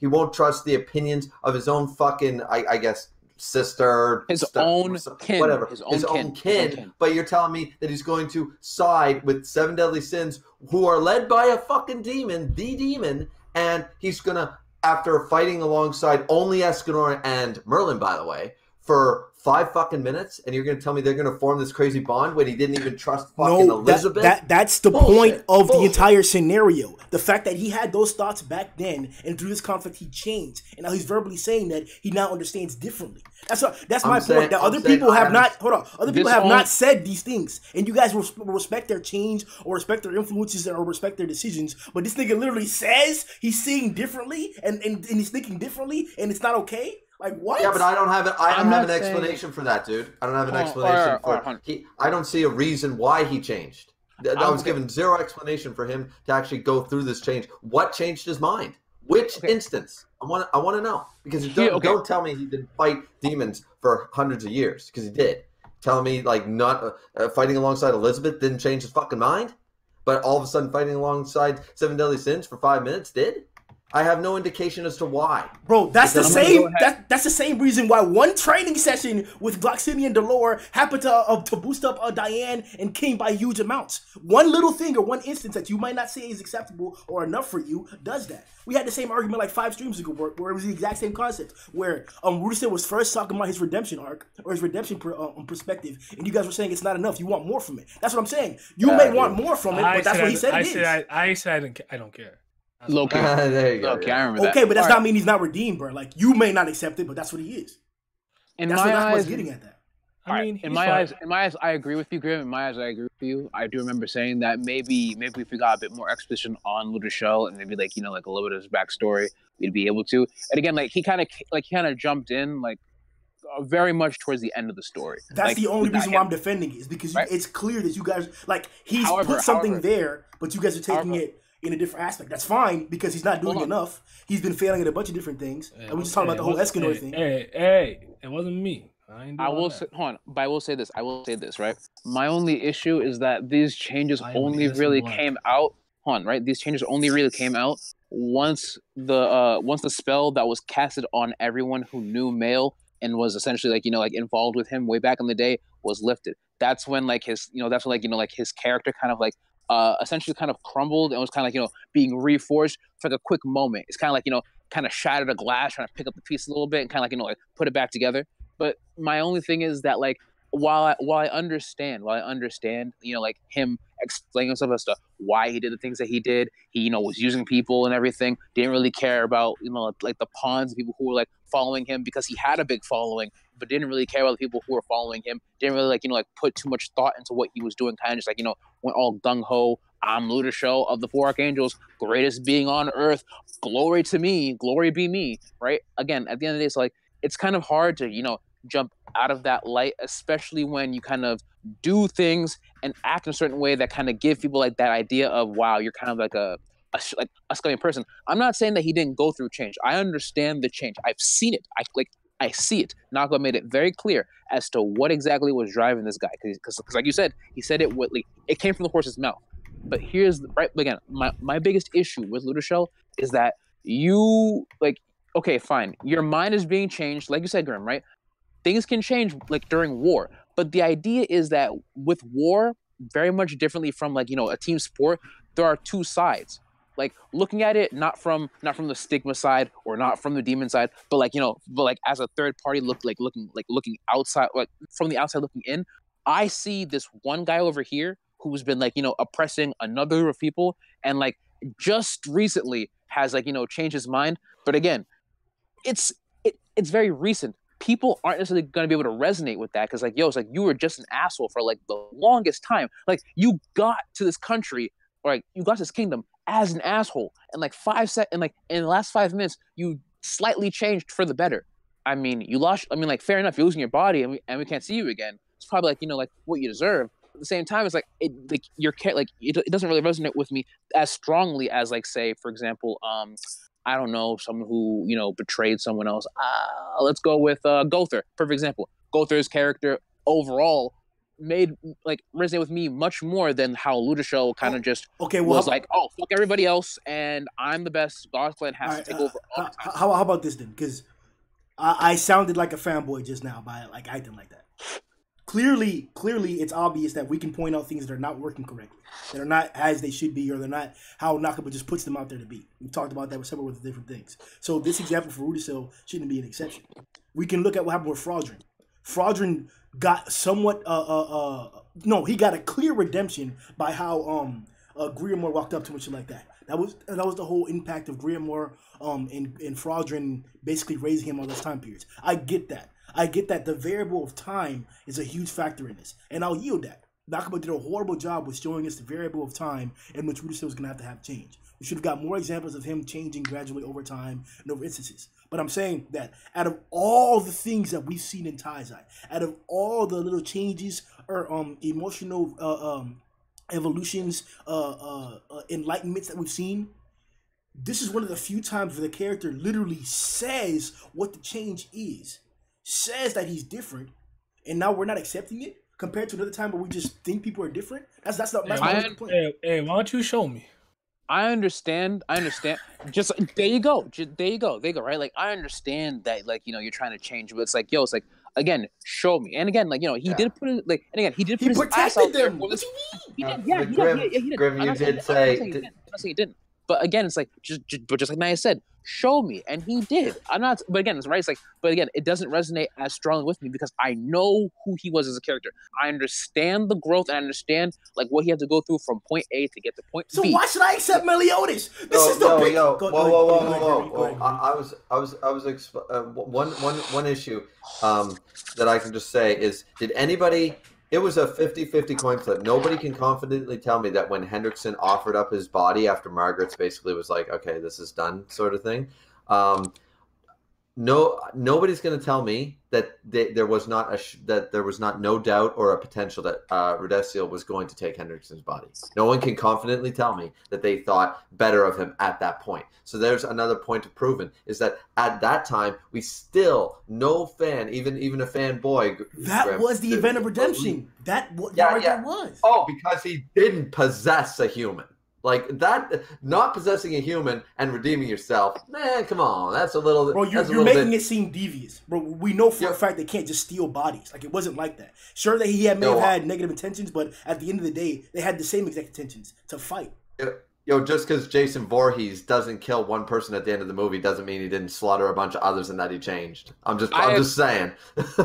won't trust the opinions of his own fucking, I guess, sister, his own kin, whatever, his own kin. But you're telling me that he's going to side with 7 deadly sins, who are led by a fucking demon, the demon, and he's gonna, after fighting alongside only Escanor and Merlin, by the way, for 5 fucking minutes, and you're gonna tell me they're gonna form this crazy bond when he didn't even trust fucking Elizabeth? That's the point of the entire scenario. The fact that he had those thoughts back then, and through this conflict he changed, and now he's verbally saying that he now understands differently. That's my point. That other people have not said these things, and you guys respect their change or respect their influences or respect their decisions. But this nigga literally says he's seeing differently and he's thinking differently, and it's not okay. Like, what? Yeah, but I don't have it. I don't have an explanation for that, dude. I don't have an explanation for it. I don't see a reason why he changed. I was given zero explanation for him to actually go through this change. What changed his mind? Which instance? I want to know, because don't tell me he didn't fight demons for hundreds of years, because he did. Tell me not fighting alongside Elizabeth didn't change his fucking mind, but all of a sudden fighting alongside 7 deadly sins for 5 minutes did. I have no indication as to why. Bro, that's the same. That's the same reason why one training session with Gloxini and Delore happened to boost up Diane and King by huge amounts. One little thing or one instance that you might not say is acceptable or enough for you does that. We had the same argument like 5 streams ago, where it was the exact same concept. Where Rudisell was first talking about his redemption arc or his redemption perspective, and you guys were saying it's not enough. You want more from it. That's what I'm saying. You may want more from it, but that's what he said. I said I don't care. Loki. There you go. Okay, I remember that. Okay, but that's not mean he's not redeemed, bro. Like, you may not accept it, but that's what he is. That's what I was getting at that. I mean, in my eyes, I agree with you, Grimm. In my eyes, I agree with you. I do remember saying that maybe if we got a bit more exposition on Ludishel and maybe a little bit of his backstory, we'd be able to. And again, he kind of jumped in very much towards the end of the story. That's the only reason why I'm defending it, is because it's clear that you guys he's put something there, but you guys are taking it in a different aspect. That's fine, because he's not doing enough. He's been failing at a bunch of different things. And we just talking about the whole Escanor thing. Hey, it wasn't me. I will say this, right? My only issue is that these changes only really came out. Right? These changes only really came out once the spell that was casted on everyone who knew Mail and was essentially involved with him way back in the day was lifted. That's when his character kind of essentially kind of crumbled and was kind of being reforged for a quick moment. It's kind of kind of shattered a glass, trying to pick up the piece a little bit and kind of put it back together. But my only thing is that while I understand him explaining himself as to why he did the things that he did, he was using people and everything, didn't really care about the pawns, people who were following him because he had a big following, but didn't really care about the people who were following him, didn't really put too much thought into what he was doing, kind of just went all gung-ho. I'm Ludishel of the 4 Archangels, greatest being on earth, glory to me, glory be me, right? Again, at the end of the day, it's it's kind of hard to jump out of that light, especially when you kind of do things and act in a certain way that kind of give people that idea of, wow, you're kind of a scummy person. I'm not saying that he didn't go through change. I understand the change. I've seen it. I see it. Nago made it very clear as to what exactly was driving this guy, because like you said, he said it it came from the horse's mouth. But here's again, my biggest issue with Ludishel is that you okay, fine, your mind is being changed, like you said, Grimm, right? Things can change during war, but the idea is that with war, very much differently from a team sport, there are 2 sides. Looking at it not from the stigma side or not from the demon side, but as a third party looking outside, from the outside looking in, I see this one guy over here who's been like, oppressing another group of people, and like just recently has like, changed his mind. But again, it's very recent. People aren't necessarily going to be able to resonate with that because, like, it's like you were just an asshole for like the longest time. Like, you got to this country, or like you got to this kingdom as an asshole, and like and like in the last 5 minutes, you slightly changed for the better. I mean, you lost. I mean, like, fair enough, you're losing your body, and we can't see you again. It's probably like, like what you deserve. At the same time, it's like it doesn't really resonate with me as strongly as, like, say, for example, I don't know, someone who, betrayed someone else. Let's go with Gother. Perfect example. Gother's character overall made like resonate with me much more than how Ludisho kind of just was like, oh, fuck everybody else, and I'm the best. God's plan has to take over. How about this then? Because I sounded like a fanboy just now by like acting like that. Clearly, it's obvious that we can point out things that are not working correctly, that are not as they should be, or they're not how Nakaba just puts them out there to be. We talked about that with several of the different things. So this example for Rudisil shouldn't be an exception. We can look at what happened with Fraudrin. Fraudrin got somewhat he got a clear redemption by how Grimm walked up to him and shit like that. That was the whole impact of Grimm and Fraudrin basically raising him on those time periods. I get that. The variable of time is a huge factor in this, and I'll yield that. Nakaba did a horrible job with showing us the variable of time in which Rudisil was going to have change. We should have got more examples of him changing gradually over time and over instances. But I'm saying that out of all the things that we've seen in Taizai, out of all the little changes or emotional evolutions, enlightenments that we've seen, this is one of the few times where the character literally says what the change is. Says that he's different, and now we're not accepting it compared to another time where we just think people are different. That's my complaint. Hey, why don't you show me? I understand. Just there you go. Right? Like, I understand that, like, you're trying to change, but it's like, again, show me. And again, like, he did put it, like, and again, he did put his ass out there. What do you mean? He did. Grim, you did say. I'm not saying he didn't. But again, it's like just like Naya said, show me, and he did. I'm not, but again, it's right. It's like, but again, it doesn't resonate as strongly with me because I know who he was as a character. I understand the growth, and I understand like what he had to go through from point A to get to point B. B. So why should I accept Meliodas? This is the big. One issue that I can just say is, did anybody? It was a 50-50 coin flip. Nobody can confidently tell me that when Hendrickson offered up his body after Margaret's basically was like, okay, this is done sort of thing. Nobody's going to tell me that there was not no doubt or a potential that Rudesiel was going to take Hendrickson's body. No one can confidently tell me that they thought better of him at that point. So there's another point of proven is that at that time we still no fan, even a fanboy. That was the event of redemption. That was. Oh, because he didn't possess a human. Like that, not possessing a human and redeeming yourself, man, come on. That's a little... Bro, you're making it seem devious. Bro, we know for a fact they can't just steal bodies. Like, it wasn't like that. Sure that he may have had negative intentions, but at the end of the day, they had the same exact intentions, to fight. Just because Jason Voorhees doesn't kill one person at the end of the movie doesn't mean he didn't slaughter a bunch of others and that he changed. I'm just saying.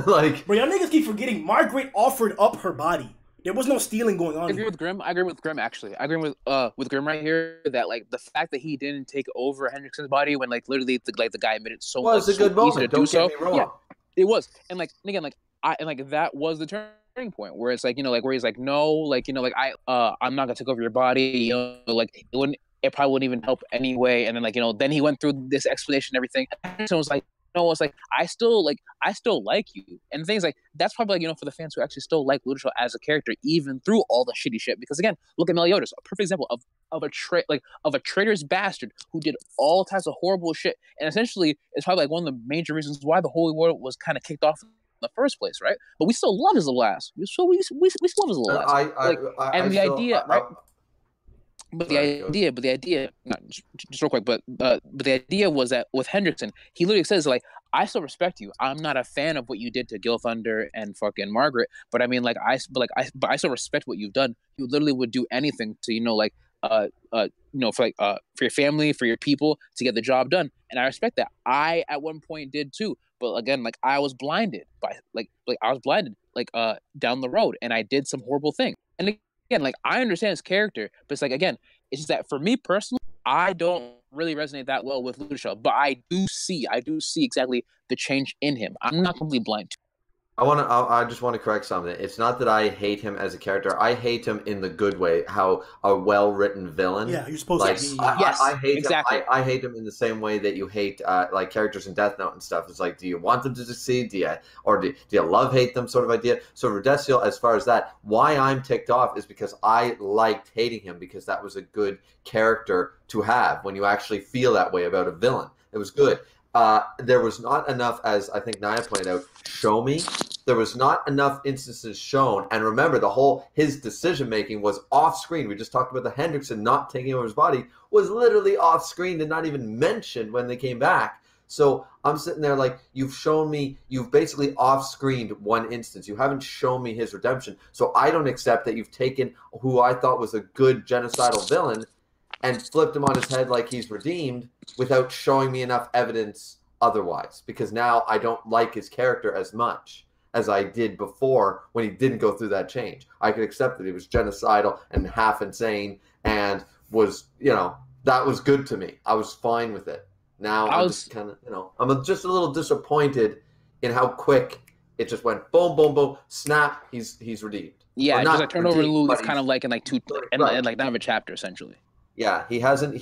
Like, bro, y'all niggas keep forgetting Margaret offered up her body. There was no stealing going on. I agree with Grimm. Actually, I agree with Grimm right here that like the fact that he didn't take over Hendrickson's body when like literally the guy made it so much was a good moment. Don't get me wrong. Yeah, it was, and like and again that was the turning point where it's like where he's like no I'm not gonna take over your body, like it probably wouldn't even help anyway, and then like then he went through this explanation and everything. Hendrickson was like, no, it's like I still like you, and things like that's probably like for the fans who actually still like Ludisho as a character even through all the shitty shit. Because again, look at Meliodas, a perfect example of a traitorous bastard who did all types of horrible shit, and essentially it's probably like one of the major reasons why the Holy War was kind of kicked off in the first place, right? But we still love his little ass. We still love his little ass. The idea, right? But the idea, just real quick, but the idea was that with Hendrickson, he literally says like, I still respect you. I'm not a fan of what you did to Gilthunder and fucking Margaret, but I mean like I still respect what you've done. You literally would do anything to for your family, for your people, to get the job done, and I respect that. I at one point did too, but again, like I was blinded by down the road, and I did some horrible thing, and again, like I understand his character, but it's like again, it's just that for me personally, I don't really resonate that well with Lucia, but I do see exactly the change in him. I'm not completely blind to. I just want to correct something. It's not that I hate him as a character. I hate him in the good way. How a well-written villain. Yeah, you're supposed like, to be. Yes, I hate exactly. him. I hate him in the same way that you hate like characters in Death Note and stuff. It's like, do you want them to succeed? Do you love hate them? Sort of idea. So Radecil, as far as that, why I'm ticked off is because I liked hating him because that was a good character to have when you actually feel that way about a villain. It was good. There was not enough, as I think Naya pointed out, show me. There was not enough instances shown. And remember, his decision-making was off-screen. We just talked about the Hendrickson not taking over his body, was literally off-screen and not even mentioned when they came back. So I'm sitting there like, you've basically off-screened one instance. You haven't shown me his redemption. So I don't accept that you've taken who I thought was a good genocidal villain and flipped him on his head like he's redeemed without showing me enough evidence otherwise. Because now I don't like his character as much as I did before when he didn't go through that change. I could accept that he was genocidal and half insane and was, that was good to me. I was fine with it. Now I'm just kind of, I'm just a little disappointed in how quick it just went boom, boom, boom, snap, he's redeemed. Yeah, because I turned over the loop kind of like in like like not of a chapter essentially. Yeah, he hasn't.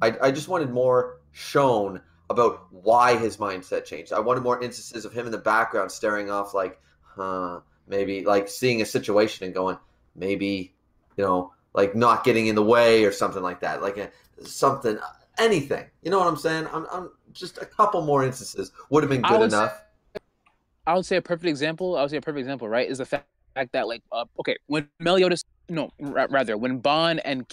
I just wanted more shown about why his mindset changed. I wanted more instances of him in the background staring off like, maybe like seeing a situation and going, maybe, like not getting in the way or something like that. Like anything. You know what I'm saying? I'm just a couple more instances would have been good enough. I would say a perfect example, right, is the fact that like when Meliodas when Bon and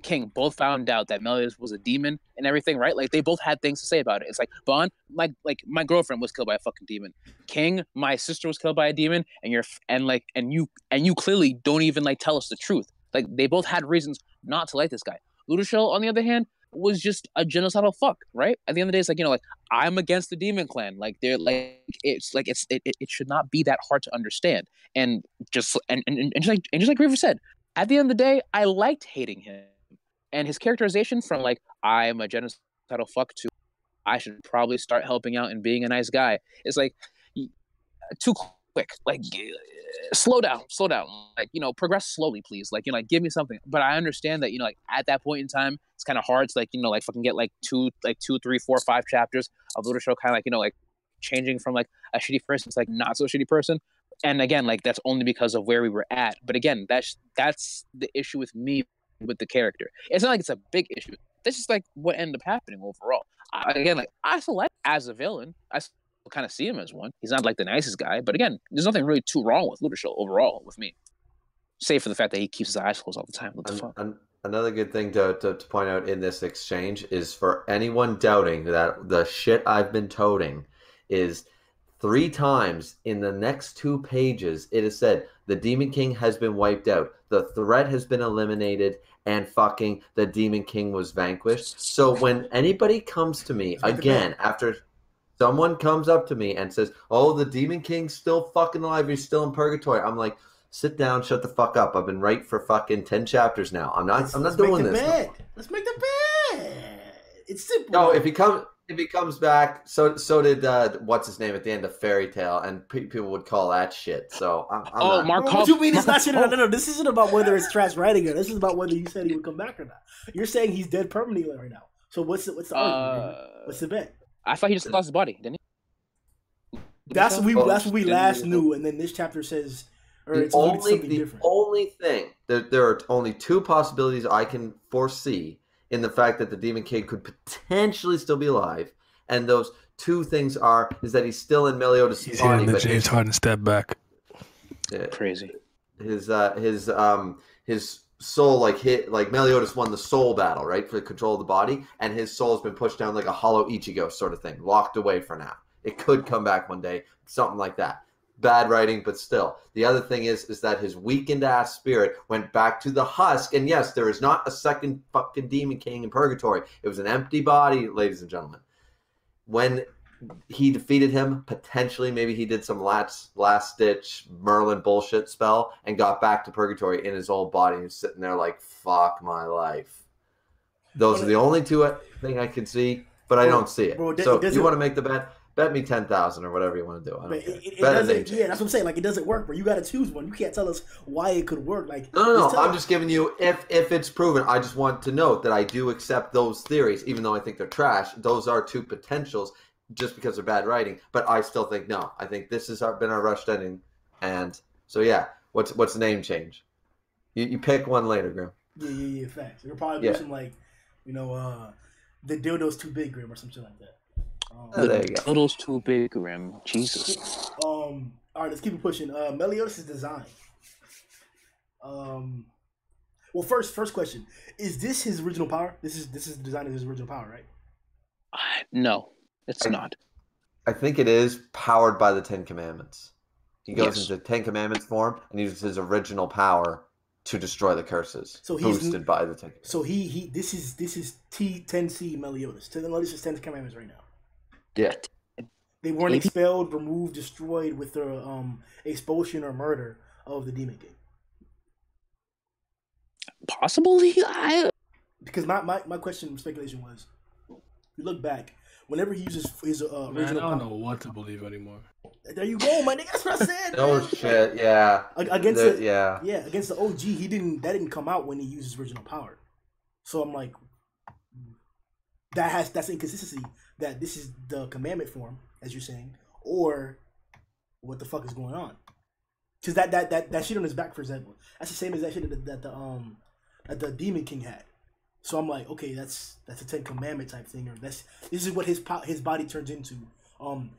King both found out that Meliodas was a demon and everything, right? Like they both had things to say about it. It's like Bon, like my girlfriend was killed by a fucking demon. King, my sister was killed by a demon, and you clearly don't even like tell us the truth. Like they both had reasons not to like this guy. Ludoshel, on the other hand, was just a genocidal fuck, right? At the end of the day, it's like, I'm against the demon clan. Like they're like it should not be that hard to understand. And just like River said, at the end of the day, I liked hating him. And his characterization from like I'm a genocidal fuck to I should probably start helping out and being a nice guy is like too quick. Like slow down. Like, progress slowly, please. Like, give me something. But I understand that, like at that point in time, it's kind of hard to like fucking get like 2, 3, 4, 5 chapters of the show kind of like changing from like a shitty person to like not so shitty person. And again, like that's only because of where we were at. But again, that's the issue with me with the character. It's not like it's a big issue. That's just like what ended up happening overall. I still like as a villain. I kind of see him as one. He's not like the nicest guy, but again, there's nothing really too wrong with Ludoshel overall with me, save for the fact that he keeps his eyes closed all the time. What the fuck? Another good thing to point out in this exchange is for anyone doubting that the shit I've been toting is 3 times in the next 2 pages it is said the Demon King has been wiped out, the threat has been eliminated, and fucking the Demon King was vanquished. So when anybody comes to me again after someone comes up to me and says, "Oh, the Demon King's still fucking alive. He's still in purgatory." I'm like, "Sit down, shut the fuck up. I've been right for fucking 10 chapters now. I'm not doing this." Let's make the bed. It's simple. No, if he comes back, so did what's his name at the end of Fairy Tale, and people would call that shit. So Mark. What you mean it's not shit? No. This isn't about whether it's trash writing or this is about whether you said he would come back or not. You're saying he's dead permanently right now. So what's the argument? What's the bet? I thought he just lost his body, didn't he? That's what we last knew, and then this chapter says, or it's something different. The only thing there are only 2 possibilities I can foresee in the fact that the Demon King could potentially still be alive, and those 2 things is that he's still in Meliodas' body. He's hitting the James Harden step back. Crazy. His soul like Meliodas won the soul battle, right, for the control of the body, and his soul has been pushed down like a hollow Ichigo sort of thing, locked away for now. It could come back one day, something like that. Bad writing, but still. The other thing is that his weakened ass spirit went back to the husk, and yes, there is not a second fucking Demon King in purgatory. It was an empty body, ladies and gentlemen. When he defeated him. Potentially, maybe he did some last-ditch Merlin bullshit spell and got back to purgatory in his old body. He's sitting there like, fuck my life. Those are the only two thing I can see, but I don't see it. Bro, so you want to make the bet? Bet me 10,000 or whatever you want to do. I don't care. Yeah, that's what I'm saying. Like, it doesn't work, bro. You got to choose one. You can't tell us why it could work. Like, no. I'm just giving you if it's proven. I just want to note that I do accept those theories, even though I think they're trash. Those are two potentials, just because they're bad writing. But I still think no. I think this has been our rushed ending, and so yeah. What's the name change? You pick one later, Grimm. Yeah. Facts. It'll probably be some like, the dildo's too big, Grimm, or something like that. There you go. Dildo's too big, Grimm. Jesus. All right, let's keep it pushing. Meliodas' design. Well, first question: is this his original power? This is the design of his original power, right? No, it's not. I think it is powered by the Ten Commandments. He goes into Ten Commandments form and uses his original power to destroy the curses. So he's boosted by the Ten Commandments. So this is T10C Meliodas. Meliodas is Ten Commandments right now. Yeah. They weren't expelled, removed, destroyed with the expulsion or murder of the Demon King. Possibly, because my question, speculation was, you look back, whenever he uses his original. I don't know what to believe anymore. There you go, my nigga. That's what I said. Oh shit, yeah. Against the OG, that didn't come out when he used his original power. So I'm like, that's inconsistency. That this is the commandment form, as you're saying, or what the fuck is going on? Because that shit on his back, for example, that's the same as that shit that the Demon King had. So I'm like, okay, that's a Ten Commandment type thing, or this is what his body turns into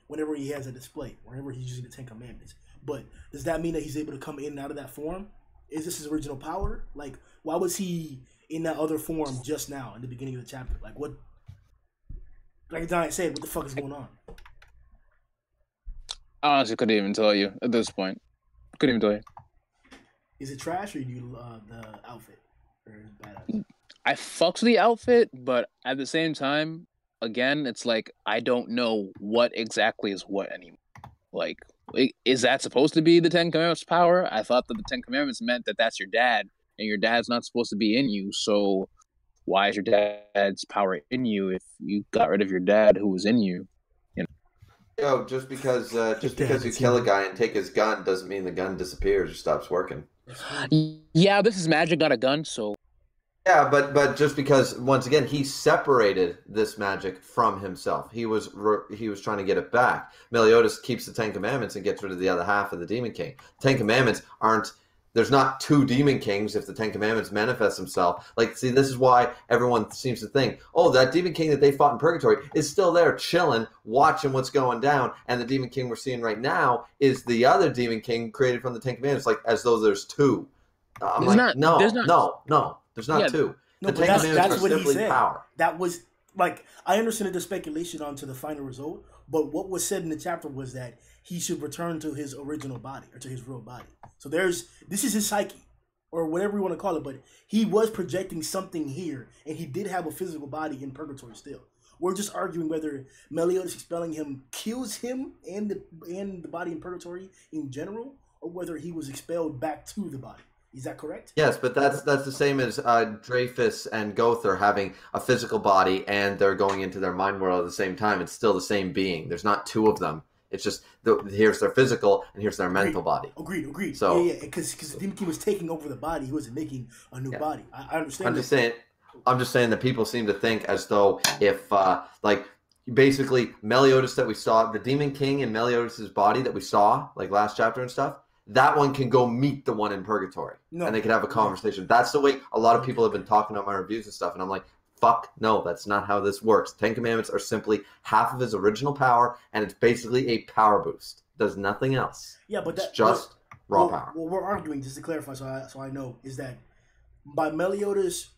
whenever he has a display, whenever he's using the Ten Commandments. But does that mean that he's able to come in and out of that form? Is this his original power? Like, why was he in that other form just now in the beginning of the chapter? Like, what? Like Diane said, what the fuck is going on? I honestly couldn't even tell you at this point. Couldn't even tell you. Is it trash, or do you the outfit? Or is it badass? I fucks with the outfit, but at the same time, again, it's like I don't know what exactly is what anymore. Like, is that supposed to be the Ten Commandments power? I thought that the Ten Commandments meant that that's your dad, and your dad's not supposed to be in you, so why is your dad's power in you if you got rid of your dad who was in you? Yo, just because you kill a guy and take his gun doesn't mean the gun disappears or stops working. Yeah, this is magic, not a gun, so. Yeah, but just because, once again, he separated this magic from himself. He was trying to get it back. Meliodas keeps the Ten Commandments and gets rid of the other half of the Demon King. Ten Commandments aren't. There's not two Demon Kings if the Ten Commandments manifest himself. Like, see, this is why everyone seems to think, oh, that Demon King that they fought in Purgatory is still there chilling, watching what's going down, and the Demon King we're seeing right now is the other Demon King created from the Ten Commandments, like, as though there's two. I'm like, no, there's not two. No, the Ten Commandments are simply power. That was, like, I understand the speculation onto the final result, but what was said in the chapter was that he should return to his original body, or to his real body. So this is his psyche, or whatever you want to call it, but he was projecting something here, and he did have a physical body in Purgatory still. We're just arguing whether Meliodas expelling him kills him and the body in Purgatory in general, or whether he was expelled back to the body. Is that correct? Yes, but that's the same as Dreyfus and Gother having a physical body and they're going into their mind world at the same time. It's still the same being. There's not two of them. It's just here's their physical and here's their mental body. Agreed. So because Demon King was taking over the body. He wasn't making a new body. I understand. I'm just saying that people seem to think as though if like basically Meliodas that we saw, the Demon King in Meliodas' body that we saw like last chapter and stuff, that one can go meet the one in Purgatory and they can have a conversation. That's the way a lot of people have been talking on my reviews and stuff, and I'm like, fuck no, that's not how this works. Ten Commandments are simply half of his original power, and it's basically a power boost. Does nothing else. Yeah, but it's just raw power. What we're arguing, just to clarify, so I know, is that by Meliodas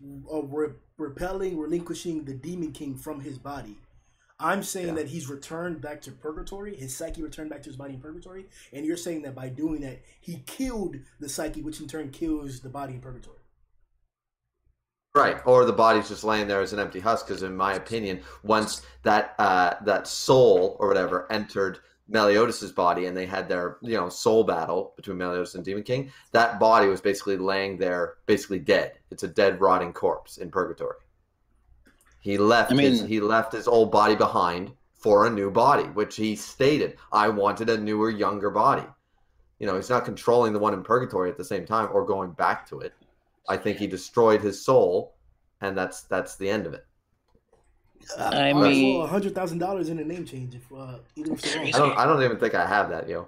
relinquishing the Demon King from his body, I'm saying that he's returned back to Purgatory. His psyche returned back to his body in Purgatory, and you're saying that by doing that, he killed the psyche, which in turn kills the body in Purgatory. Right, or the body's just laying there as an empty husk. Because in my opinion, once that soul or whatever entered Meliodas' body, and they had their soul battle between Meliodas and Demon King, that body was basically laying there, basically dead. It's a dead, rotting corpse in purgatory. He left his old body behind for a new body, which he stated, I wanted a newer, younger body. He's not controlling the one in purgatory at the same time or going back to it. I think he destroyed his soul, and that's the end of it. I mean, $100,000 in a name change. Even if I don't even think I have that, yo.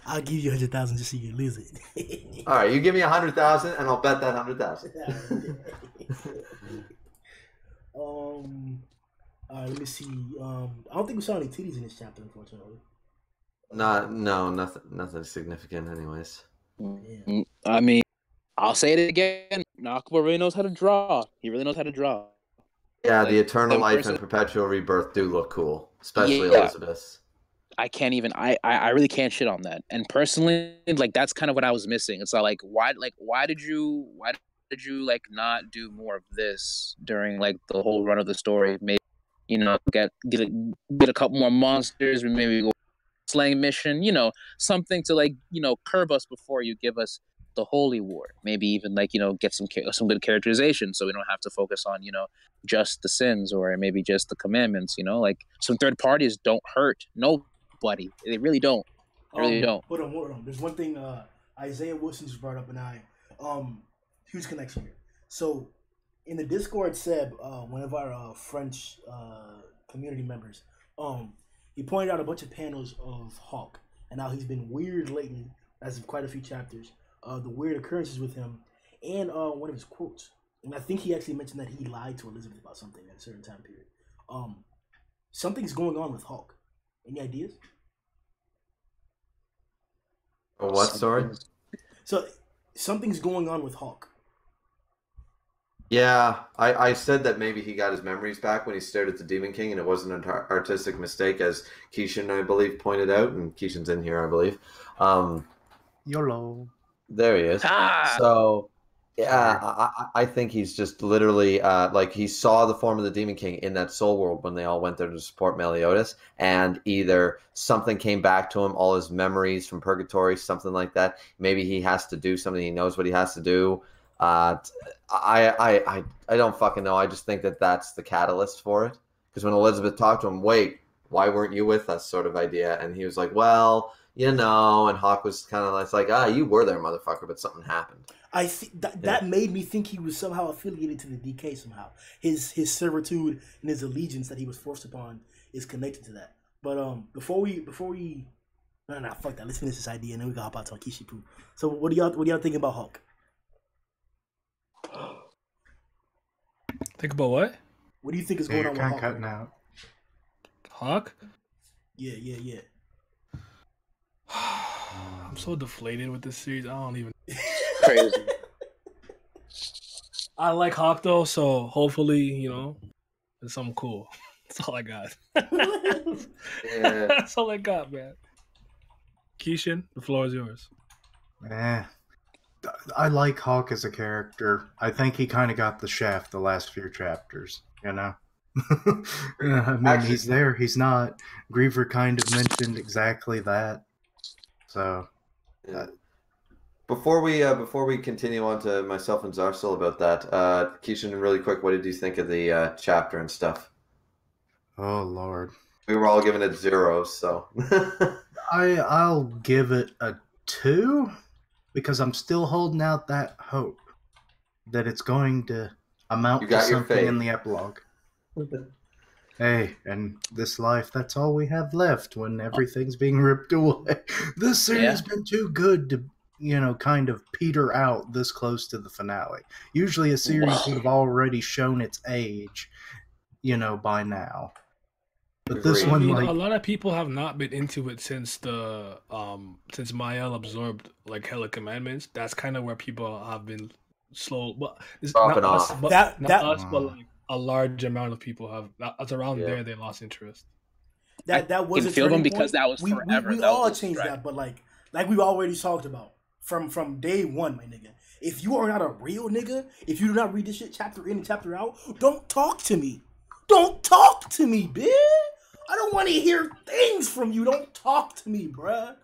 I'll give you $100,000 just so you lose it. All right, you give me $100,000, and I'll bet that $100,000. All right, let me see. I don't think we saw any titties in this chapter, unfortunately. Nothing significant, anyways. Yeah. I mean, I'll say it again. Nakamura really knows how to draw. He really knows how to draw. Yeah, the eternal life and perpetual rebirth do look cool, especially Elizabeth. I can't even. I really can't shit on that. And personally, that's kind of what I was missing. It's why did you like not do more of this during like the whole run of the story? Maybe get a couple more monsters, maybe go slaying mission. Something to curb us before you give us the Holy War. Maybe even get some good characterization, so we don't have to focus on just the sins or maybe just the commandments. Some third parties don't hurt nobody. They really don't. They really don't. Hold on. There's one thing Isaiah Wilson just brought up, and huge connection here. So in the Discord, Seb, one of our French community members, he pointed out a bunch of panels of Hawk and how he's been weird lately, as of quite a few chapters. The weird occurrences with him, and one of his quotes. And I think he actually mentioned that he lied to Elizabeth about something at a certain time period. Something's going on with Hawk. Any ideas? What, sorry? So, something's going on with Hawk. Yeah, I said that maybe he got his memories back when he stared at the Demon King, and it wasn't an artistic mistake, as Keishan, I believe, pointed out, and Keishan's in here, I believe. YOLO. There he is. So, yeah, I think he's just literally he saw the form of the Demon King in that soul world when they all went there to support Meliodas, and either something came back to him, all his memories from purgatory, something like that. Maybe he has to do something. He knows what he has to do. I don't fucking know. I just think that that's the catalyst for it. Because when Elizabeth talked to him, wait, why weren't you with us? Sort of idea, and he was like, well. And Hawk was kind of like, you were there, motherfucker, but something happened. I think that made me think he was somehow affiliated to the DK somehow. His servitude and his allegiance that he was forced upon is connected to that. But before we no, fuck that. Let's finish this idea and then we can hop out to Kishipu. So what do y'all think about Hawk? Think about what? What do you think is going on with Hawk? Cutting out. Hawk? Yeah. I'm so deflated with this series. I don't even. Crazy. I like Hawk though, so hopefully, it's something cool. That's all I got. Yeah. That's all I got, man. Keishan, the floor is yours. I like Hawk as a character. I think he kind of got the shaft the last few chapters, I mean, he's there, he's not. Griever kind of mentioned exactly that. So, before we continue on to myself and Zarsil about that, Keishan, really quick, what did you think of the chapter and stuff? Oh Lord, we were all giving it 0, so I'll give it a 2 because I'm still holding out that hope that it's going to amount to something in the epilogue. Hey, and this life, that's all we have left when everything's being ripped away. This series has been too good to, kind of peter out this close to the finale. Usually a series would have already shown its age, by now. But this one, a lot of people have not been into it since since Mael absorbed hella commandments. That's kind of where people have been slow. Well, it's not us, but a large amount of people have. That's around there. They lost interest. That was a feel them because that was forever. We all changed that, but like we've already talked about from day one, my nigga. if you are not a real nigga, if you do not read this shit chapter in and chapter out, don't talk to me. Don't talk to me, bitch. I don't want to hear things from you. Don't talk to me, bruh.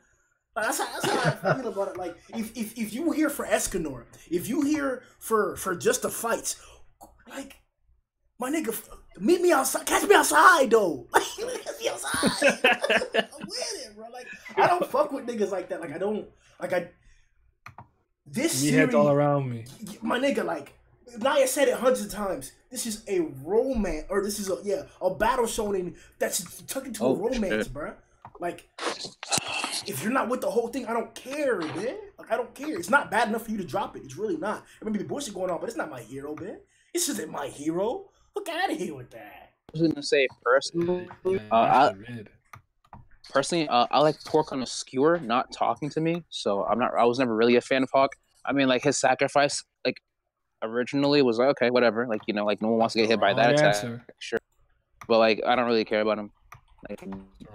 That's how I feel about it. Like, if you here for Escanor, if you here for just the fights, like, my nigga, meet me outside. Catch me outside, though. Like, catch me outside. I'm with it, bro. Like, I don't fuck with niggas like that. Like, I don't, like, this series, heads all around me. My nigga, like, Naya said it hundreds of times. This is a romance, or this is a battle shonen that's tucked into a romance, bro. Like, if you're not with the whole thing, I don't care, man. Like, I don't care. It's not bad enough for you to drop it. It's really not. I mean, the bullshit going on, but it's not my hero, man. It's just my hero. Look out of here with that. I was gonna say personally, I like Pork on a Skewer not talking to me, so I was never really a fan of Hawk. I mean, like, his sacrifice, like, originally was like, okay, whatever. Like, you know, like, no one wants to get hit by that attack. Sure. But, like, I don't really care about him. Like,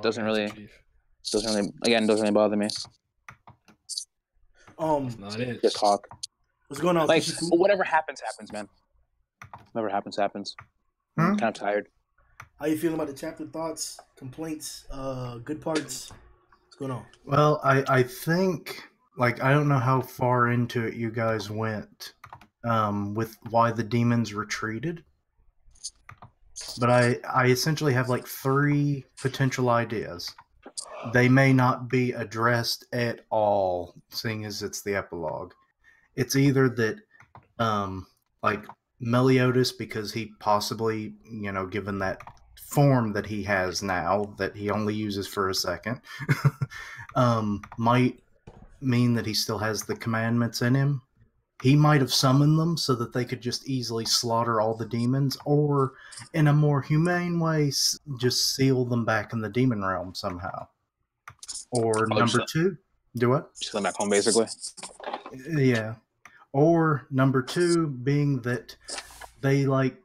doesn't really bother me. That's not it. Just Hawk. What's going on? Like, whatever happens, man. Whatever happens. I'm kind of tired. How you feeling about the chapter? Thoughts, complaints, good parts? What's going on? Well, I think, like, I don't know how far into it you guys went with why the demons retreated. But I essentially have like 3 potential ideas. They may not be addressed at all, seeing as it's the epilogue. It's either that, like, Meliodas, because he possibly, you know, given that form that he has now, that he only uses for a second, might mean that he still has the commandments in him. He might have summoned them so that they could just easily slaughter all the demons, or in a more humane way, just seal them back in the demon realm somehow. Or number 2, do what? Just them back home, basically. Yeah. Or number 2 being that they, like,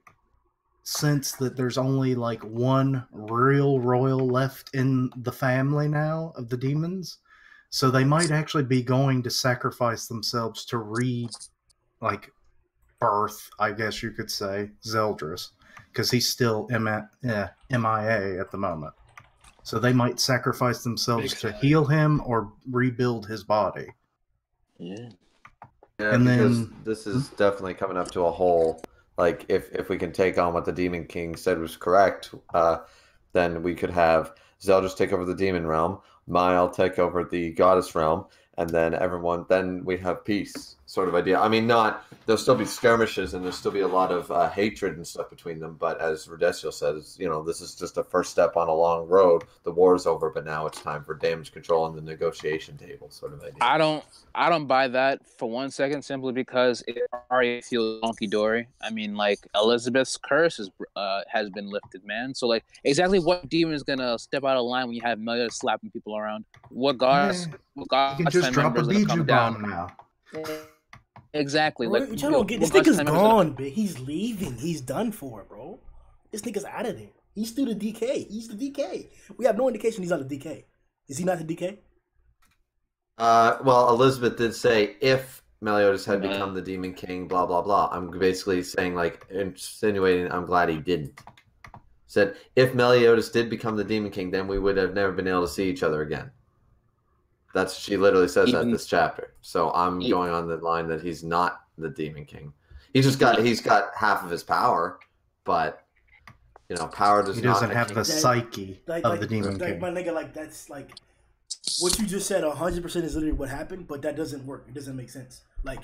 sense that there's only, like, one real royal left in the family now of the demons. So they might actually be going to sacrifice themselves to birth, I guess you could say, Zeldris. Because he's still MIA at the moment. So they might sacrifice themselves to heal him or rebuild his body. Yeah, and because this is definitely coming up to a whole, like, if we can take on what the Demon King said was correct, then we could have Zeldris take over the demon realm, Mael take over the goddess realm, and then we have peace sort of idea. I mean, there'll still be skirmishes and there'll still be a lot of hatred and stuff between them, but as Rodesio says, you know, this is just a first step on a long road. The war is over, but now it's time for damage control and the negotiation table sort of idea. I don't buy that for 1 second, simply because it already feels honky-dory. I mean, like, Elizabeth's curse has been lifted, man. So, like, exactly what demon is gonna step out of line when you have Meliodas slapping people around? What gods? You can just drop a Biju bomb now. Exactly. Bro, like, this nigga's gone, but he's leaving. He's done for, bro. This nigga's out of there. He's through the DK. He's the DK. We have no indication he's not the DK. Is he not the DK? Well, Elizabeth did say if Meliodas had become the Demon King, blah, blah, blah. I'm basically saying, like, insinuating I'm glad he didn't. Said, if Meliodas did become the Demon King, then we would have never been able to see each other again. She literally says that in this chapter. So I'm going on the line that he's not the Demon King. He's got half of his power, but, you know, power does not. He doesn't have the psyche of the Demon King. My nigga, like, that's like what you just said. 100% is literally what happened, but that doesn't work. It doesn't make sense. Like,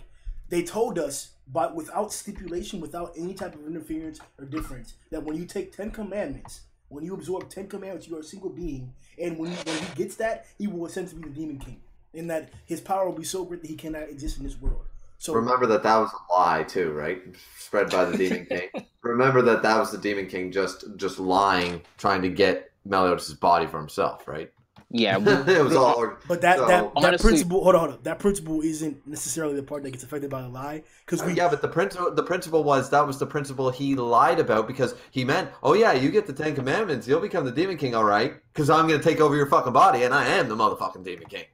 they told us, but without stipulation, without any type of interference or difference, that when you take 10 commandments. When you absorb 10 commandments, you are a single being. And when he gets that, he will essentially be the Demon King. And that his power will be so great that he cannot exist in this world. So remember that was a lie too, right? Spread by the Demon King. Remember that was the Demon King just lying, trying to get Meliodas' body for himself, right? Yeah, it was all. But that principle, hold on. That principle isn't necessarily the part that gets affected by a lie, because but the principle was the principle he lied about, because he meant, oh yeah, you get the 10 Commandments, you'll become the Demon King, all right, because I'm gonna take over your fucking body, and I am the motherfucking Demon King.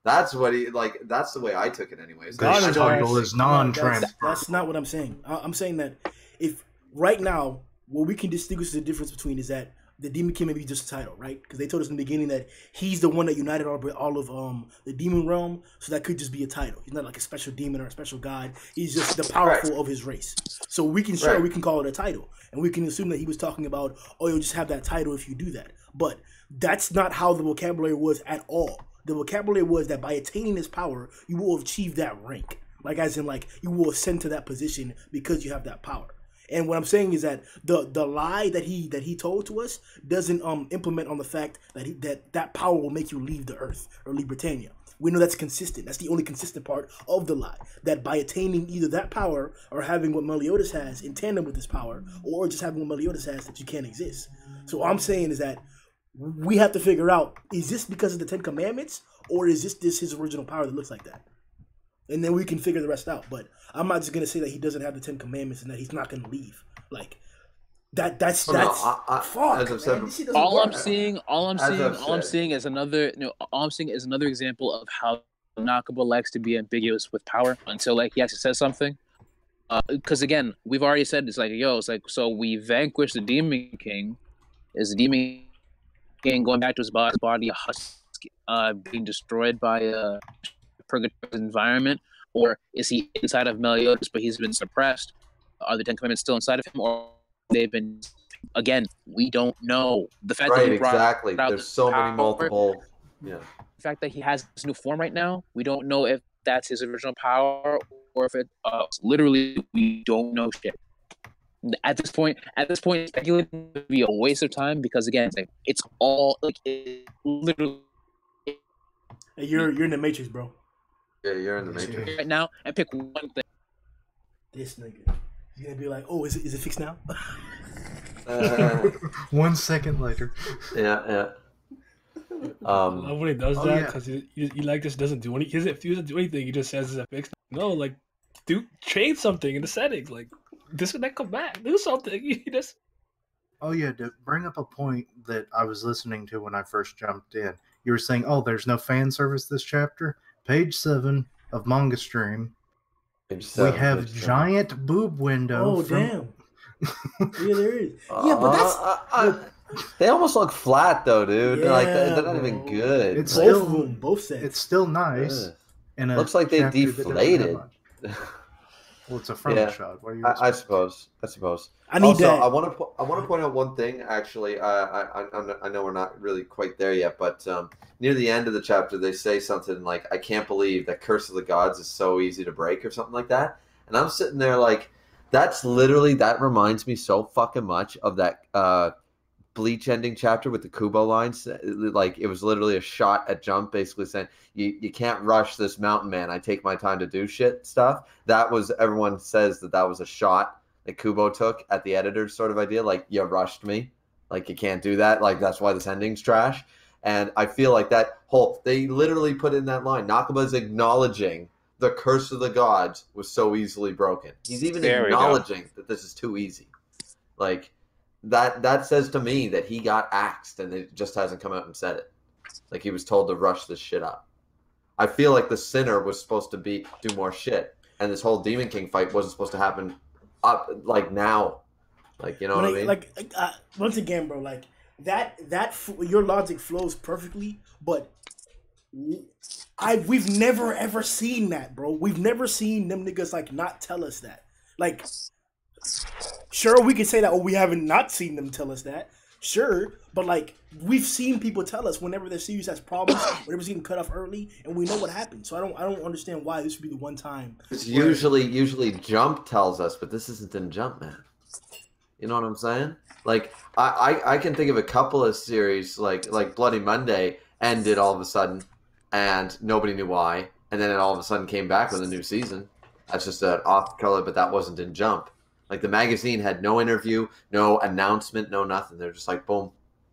That's what he like. That's the way I took it, anyways. The title is non-transferable. That's not what I'm saying. I'm saying that if right now what we can distinguish the difference between is that the Demon King may be just a title, right? Because they told us in the beginning that he's the one that united all of the demon realm, so that could just be a title. He's not like a special demon or a special god. He's just the powerful of his race. So we can we can call it a title, and we can assume that he was talking about, oh, you'll just have that title if you do that. But that's not how the vocabulary was at all. The vocabulary was that by attaining this power, you will achieve that rank. Like as in, like you will ascend to that position because you have that power. And what I'm saying is that the lie that he told to us doesn't implement on the fact that that power will make you leave the Earth or leave Britannia. We know that's consistent. That's the only consistent part of the lie. That by attaining either that power or having what Meliodas has in tandem with this power, or just having what Meliodas has, that you can't exist. So all I'm saying is that we have to figure out, is this because of the Ten Commandments, or is this his original power that looks like that? And then we can figure the rest out. But I'm not just gonna say that he doesn't have the Ten Commandments and that he's not gonna leave. Like that's fuck. All I'm seeing is another example of how Nakaba likes to be ambiguous with power until like he actually says something. Because again, we've already said it's like so we vanquished the Demon King. Is the Demon King going back to his body a husk, being destroyed by a purgatory environment, or is he inside of Meliodas but he's been suppressed? Are the Ten Commandments still inside of him, or they've been? Again, we don't know. The fact that he exactly. There's so many multiple. Yeah. The fact that he has this new form right now, we don't know if that's his original power or if it literally we don't know shit. At this point, speculating would be a waste of time because again, it's all like literally. Hey, you're in the Matrix, bro. Yeah, you're in the Matrix right now, and pick one thing. This nigga, he's gonna be like, "Oh, is it fixed now?" 1 second later. Yeah. When he does that, because he like just doesn't do anything. He doesn't do anything. He just says it's a fixed. No, like, change something in the settings. Like, disconnect, come back, do something. You just. Oh yeah, to bring up a point that I was listening to when I first jumped in. You were saying, "Oh, there's no fan service this chapter." Page 7 of Manga Stream. We have giant boob window. Oh damn! Yeah, there is. Yeah, but that's. They almost look flat though, dude. Yeah, like they're not even good. It's both still of them, both sets. It's still nice. And looks like they deflated. Well, it's a front shot. What are you I suppose. I need that. I want to point out one thing. Actually, I know we're not really quite there yet, but near the end of the chapter, they say something like, "I can't believe that Curse of the Gods is so easy to break," or something like that. And I'm sitting there like, that reminds me so fucking much of that Bleach ending chapter with the Kubo lines. Like, it was literally a shot at Jump, basically saying, you can't rush this mountain man. I take my time to do shit stuff. That was, everyone says that was a shot that Kubo took at the editor's sort of idea. Like, you rushed me. Like, you can't do that. Like, that's why this ending's trash. And I feel like they literally put in that line. Nakaba's acknowledging the Curse of the Gods was so easily broken. He's even acknowledging that this is too easy. Like, that says to me that he got axed and it just hasn't come out and said it. Like, he was told to rush this shit up. I feel like the sinner was supposed to do more shit, and this whole Demon King fight wasn't supposed to happen up like now. Like, you know what I mean? Like once again, bro, like that your logic flows perfectly, but we've never ever seen that, bro. We've never seen them niggas like not tell us that. Like, sure, we could say that, we haven't not seen them tell us that. Sure, but like, we've seen people tell us whenever their series has problems, whenever it's getting cut off early, and we know what happened. So I don't understand why this would be the one time. It's usually Jump tells us, but this isn't in Jump, man. You know what I'm saying? Like, I can think of a couple of series like Bloody Monday ended all of a sudden, and nobody knew why, and then it all of a sudden came back with a new season. That's just an off color, but that wasn't in Jump. Like, the magazine had no interview, no announcement, no nothing. They're just like, boom,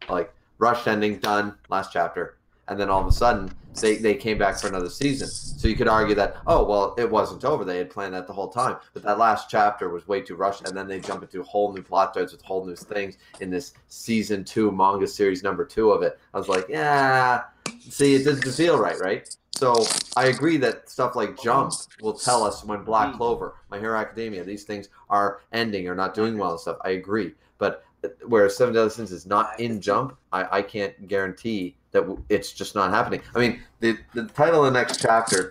like, rushed ending, done, last chapter. And then all of a sudden, they came back for another season. So you could argue that, oh, well, it wasn't over. They had planned that the whole time. But that last chapter was way too rushed. And then they jump into whole new plot threads with whole new things in this season 2 manga series number 2 of it. I was like, yeah, See, it doesn't feel right, right? So I agree that stuff like Jump will tell us when Black Clover, My Hero Academia, these things are ending or not doing well and stuff. I agree. But whereas Seven Deadly Sins is not in Jump, I can't guarantee that it's just not happening. I mean, the title of the next chapter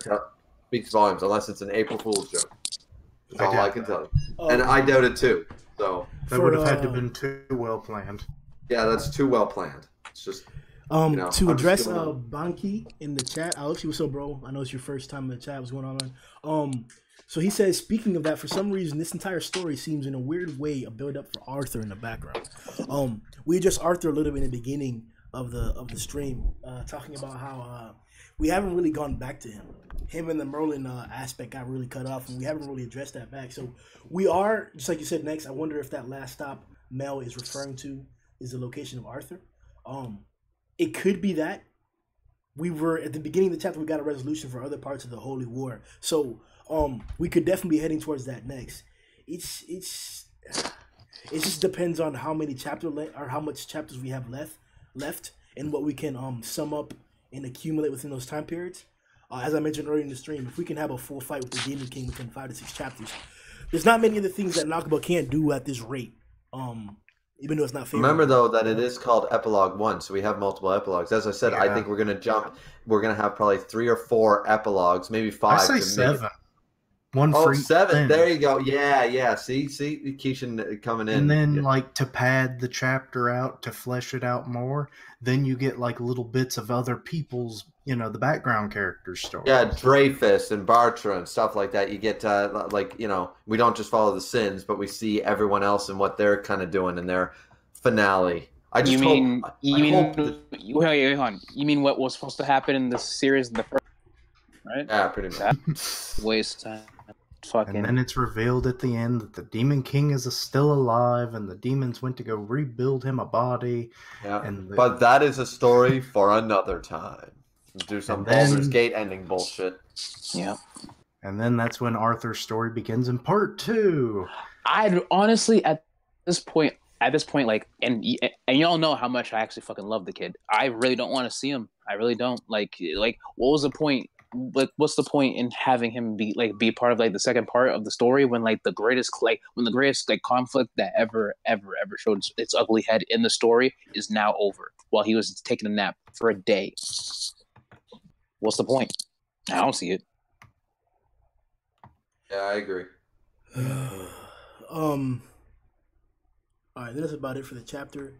speaks volumes, unless it's an April Fool's joke. That's all I can tell you. And I doubt it too. So that would have had to have been too well planned. Yeah, that's too well planned. It's just... to address Banki in the chat, Alex, what's up, bro? I know it's your first time in the chat. What's going on, man? So he says, speaking of that, for some reason, this entire story seems in a weird way a build up for Arthur in the background. We addressed Arthur a little bit in the beginning of the stream, talking about how we haven't really gone back to him. Him and the Merlin aspect got really cut off, and we haven't really addressed that back. So we are, just like you said, next. I wonder if that last stop Mel is referring to is the location of Arthur. It could be that. We were at the beginning of the chapter. We got a resolution for other parts of the Holy War, so we could definitely be heading towards that next. It just depends on how many or how much chapters we have left, and what we can sum up and accumulate within those time periods. As I mentioned earlier in the stream, if we can have a full fight with the Demon King within 5 to 6 chapters, there's not many of the things that Nakaba can't do at this rate. Even though it's not favorable. Remember, though, that it is called Epilogue 1, so we have multiple epilogues. As I said, I think we're going to jump. We're going to have probably 3 or 4 epilogues, maybe 5. I say 7. One for 7. Thing. There you go. Yeah. See, Keishan coming in. And then, to pad the chapter out, to flesh it out more, then you get, little bits of other people's, the background characters' stories. Yeah, Dreyfus and Bartra and stuff like that. You get, we don't just follow the sins, but we see everyone else and what they're kind of doing in their finale. You mean what was supposed to happen in the series in the first, right? Yeah, pretty much. Waste time. And then it's revealed at the end that the Demon King is still alive, and the demons went to go rebuild him a body. Yeah, but that is a story for another time. Do some Baldur's Gate ending bullshit. Yeah. And then that's when Arthur's story begins in part 2. I'd honestly, at this point, and y'all know how much I actually fucking love the kid. I really don't want to see him. I really don't. Like, what was the point? What's the point in having him be part of the second part of the story when the greatest conflict that ever showed its ugly head in the story is now over while he was taking a nap for a day? What's the point? I don't see it. Yeah, I agree. All right, that's about it for the chapter.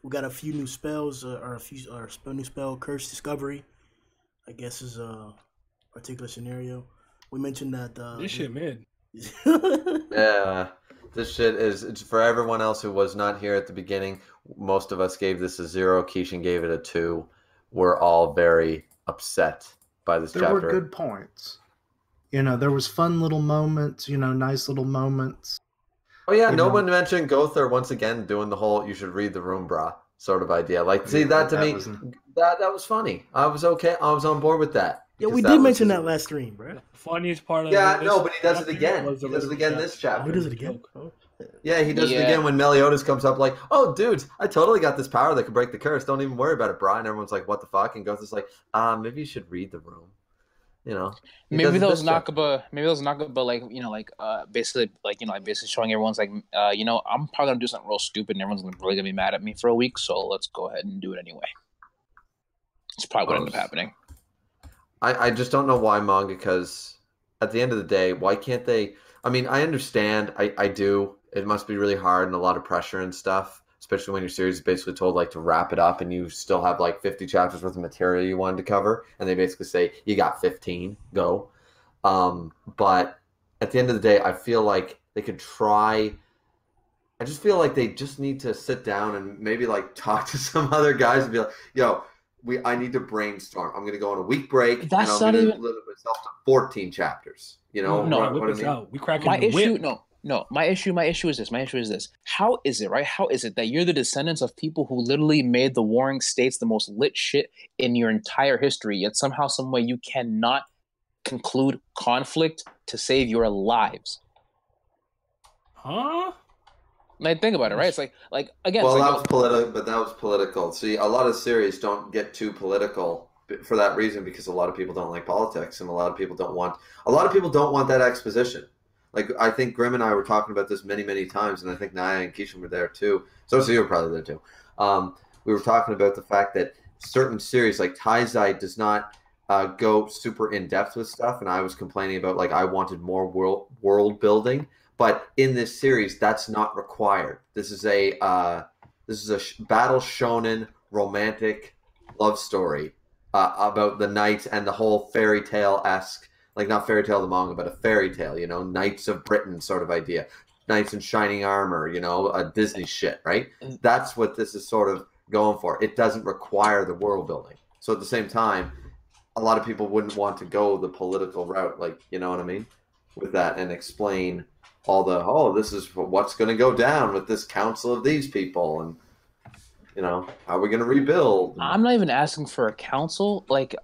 We got a few new spells, new spell, Curse Discovery, I guess is a particular scenario. We mentioned that this shit mid. Yeah, this shit it's for everyone else who was not here at the beginning. Most of us gave this a 0. Keishan gave it a 2. We're all very upset by this chapter. There were good points. There was fun little moments. Nice little moments. Oh yeah, no one mentioned Gother once again doing the whole "you should read the room, brah" sort of idea. That to me, that was funny. I was okay. I was on board with that. Yeah, we did mention that last stream, bro. The funniest part of but he does it again. He does it again this chapter. He does it again. Oh. Yeah, he does it again when Meliodas comes up like, "Oh, dudes, I totally got this power that can break the curse. Don't even worry about it, brah." And everyone's like, "What the fuck?" And Gother's like, "Maybe you should read the room." Maybe those Nakaba, basically showing everyone's I'm probably gonna do something real stupid and everyone's really gonna be mad at me for a week, so let's go ahead and do it anyway. It's probably what ended up happening. I just don't know why manga, because at the end of the day, why can't they? I mean, I understand, I do. It must be really hard and a lot of pressure and stuff, especially when your series is basically told to wrap it up and you still have 50 chapters worth of material you wanted to cover, and they basically say you got 15, go. But at the end of the day, I feel like they could try. I just feel like they just need to sit down and maybe talk to some other guys and be like, "Yo, I need to brainstorm. I'm going to go on a week break and I'm going to limit myself to 14 chapters." We crack my issue. My issue is this. How is it, right? How is it that you're the descendants of people who literally made the Warring States the most lit shit in your entire history, yet somehow, some way, you cannot conclude conflict to save your lives? Huh? Like, think about it, right? It's like again. Well, like, that was political, but that was political. See, a lot of series don't get too political for that reason because a lot of people don't like politics, and a lot of people don't want that exposition. Like, I think Grimm and I were talking about this many, many times, and I think Naya and Keisha were there too. So you were probably there too. We were talking about the fact that certain series like Taizai does not go super in depth with stuff, and I was complaining about like I wanted more world building, but in this series that's not required. This is a battle shonen romantic love story about the knights and the whole fairy tale-esque, like not fairy tale the manga, but a fairy tale, Knights of Britain sort of idea, knights in shining armor, a Disney shit, right? That's what this is sort of going for. It doesn't require the world building. So at the same time, a lot of people wouldn't want to go the political route, like, you know what I mean, with that, and explain all this is what's going to go down with this council of these people, and how are we going to rebuild? I'm not even asking for a council. Like,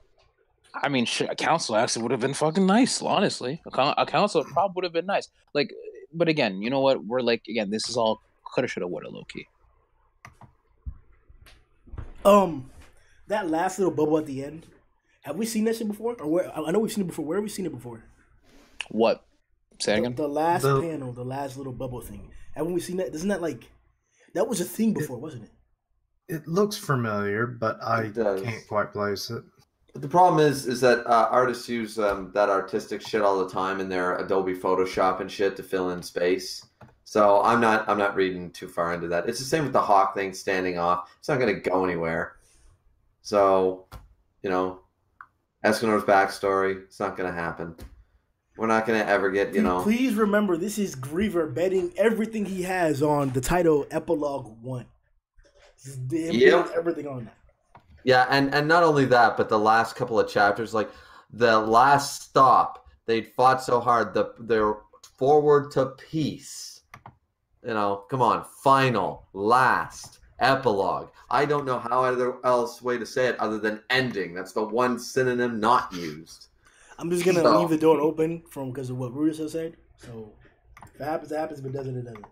I mean, shit, a council actually would have been fucking nice, honestly. A council probably would have been nice. Like, but again, you know what? We're like, again, this is all coulda, shoulda, woulda, low key. That last little bubble at the end. Have we seen that shit before? Or where? I know we've seen it before. Where have we seen it before? What? Say again? The last panel, the last little bubble thing. Haven't we seen that? Isn't that like... That was a thing before, wasn't it? It looks familiar, but I can't quite place it. But the problem is that artists use that artistic shit all the time in their Adobe Photoshop and shit to fill in space. So I'm not reading too far into that. It's the same with the hawk thing standing off. It's not going to go anywhere. So, Escanor's backstory, it's not going to happen. We're not going to ever get, Please remember, this is Griever betting everything he has on the title Epilogue 1. Yep. Everything on that. Yeah, and not only that, but the last couple of chapters, like the last stop, they'd fought so hard, they're forward to peace. Come on, final, last, epilogue. I don't know how else way to say it other than ending. That's the one synonym not used. I'm just going to leave the door open because of what Rudius said. So, if it happens, it happens. If it doesn't, it doesn't.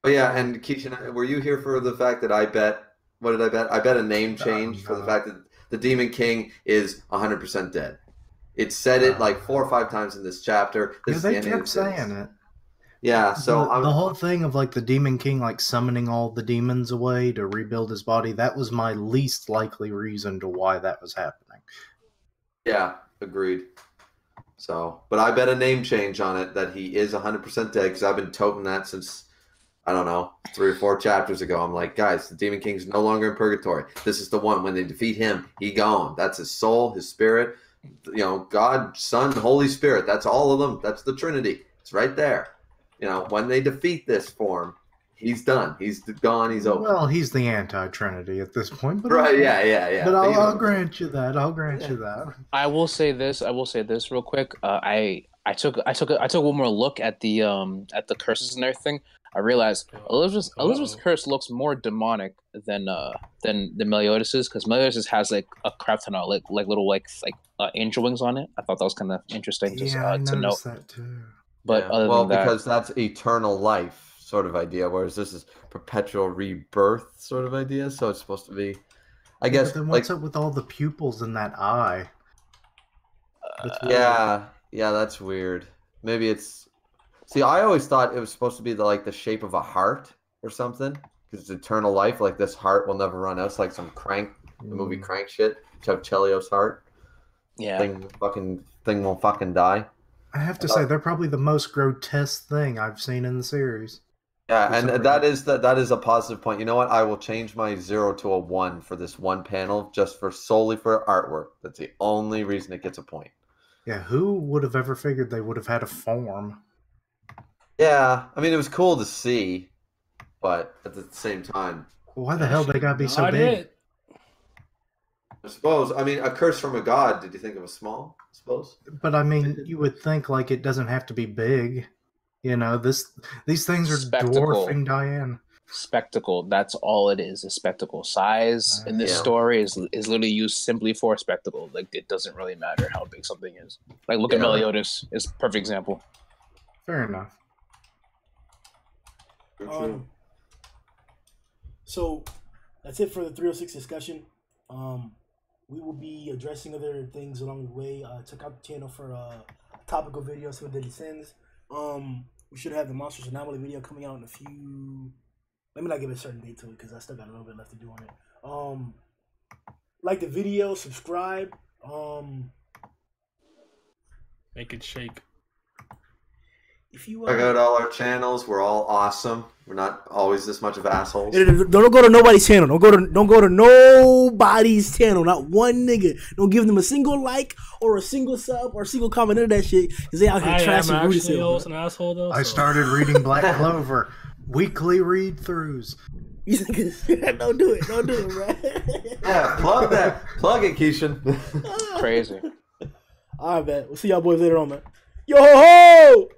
Oh, yeah, and Keisha, were you here for the fact that I bet... What did I bet? I bet a name change for the fact that the Demon King is 100% dead. It said it like 4 or 5 times in this chapter. They kept saying it. Yeah, so... The whole thing of like the Demon King like summoning all the demons away to rebuild his body, that was my least likely reason to why that was happening. Yeah, agreed. So, but I bet a name change on it that he is 100% dead because I've been toting that since, I don't know, 3 or 4 chapters ago. I'm like, guys, the Demon King's no longer in purgatory. This is the one. When they defeat him, he gone. That's his soul, his spirit, God, Son, Holy Spirit. That's all of them. That's the Trinity. It's right there. When they defeat this form, he's done. He's gone. He's over. Well, he's the anti-Trinity at this point. But right, yeah. But I'll grant you that. I'll grant you that. I will say this real quick. I took one more look at the curses and everything. I realized Elizabeth's curse looks more demonic than Meliodas', because Meliodas has like a crap ton of like little angel wings on it. I thought that was kind of interesting I to note. That too. But other than that, because that's eternal life sort of idea, whereas this is perpetual rebirth sort of idea. So it's supposed to be, I guess. But then what's up with all the pupils in that eye? Yeah, that's weird. Maybe it's. See, I always thought it was supposed to be the shape of a heart or something, because it's eternal life. Like this heart will never run out. It's like some Crank, the movie Crank shit. Chuck Chelio's heart. Yeah. Thing won't fucking die. I have to say, they're probably the most grotesque thing I've seen in the series. Yeah, and that is a positive point. You know what? I will change my 0 to a 1 for this one panel, just solely for artwork. That's the only reason it gets a point. Yeah, who would have ever figured they would have had a form? Yeah, I mean, it was cool to see, but at the same time... Why the hell they gotta be so big? I suppose. I mean, a curse from a god. Did you think it was small? I suppose. But I mean, you would think it doesn't have to be big. These things are dwarfing Diane. Spectacle. That's all it is. A spectacle. Size in this story is literally used simply for spectacle. Like, it doesn't really matter how big something is. Like, look at Meliodas. It's a perfect example. Fair enough. So that's it for the 306 discussion. We will be addressing other things along the way. Check out the channel for topical videos for Deadly Sins. We should have the Monsters Anomaly video coming out in a few. Let me not give a certain date to it because I still got a little bit left to do on it. Like the video, subscribe. Make it shake. If you check out all our channels, we're all awesome. We're not always this much of assholes. Don't go to nobody's channel. Don't go to nobody's channel. Not one nigga. Don't give them a single like or a single sub or a single comment of that shit because they out here trashing Rudy. An asshole though. I started reading Black Clover. Weekly read throughs. Don't do it. Don't do it, bro. Yeah, plug that. Plug it, Keishan. Crazy. All right, man. We'll see y'all boys later on, man. Yo ho ho!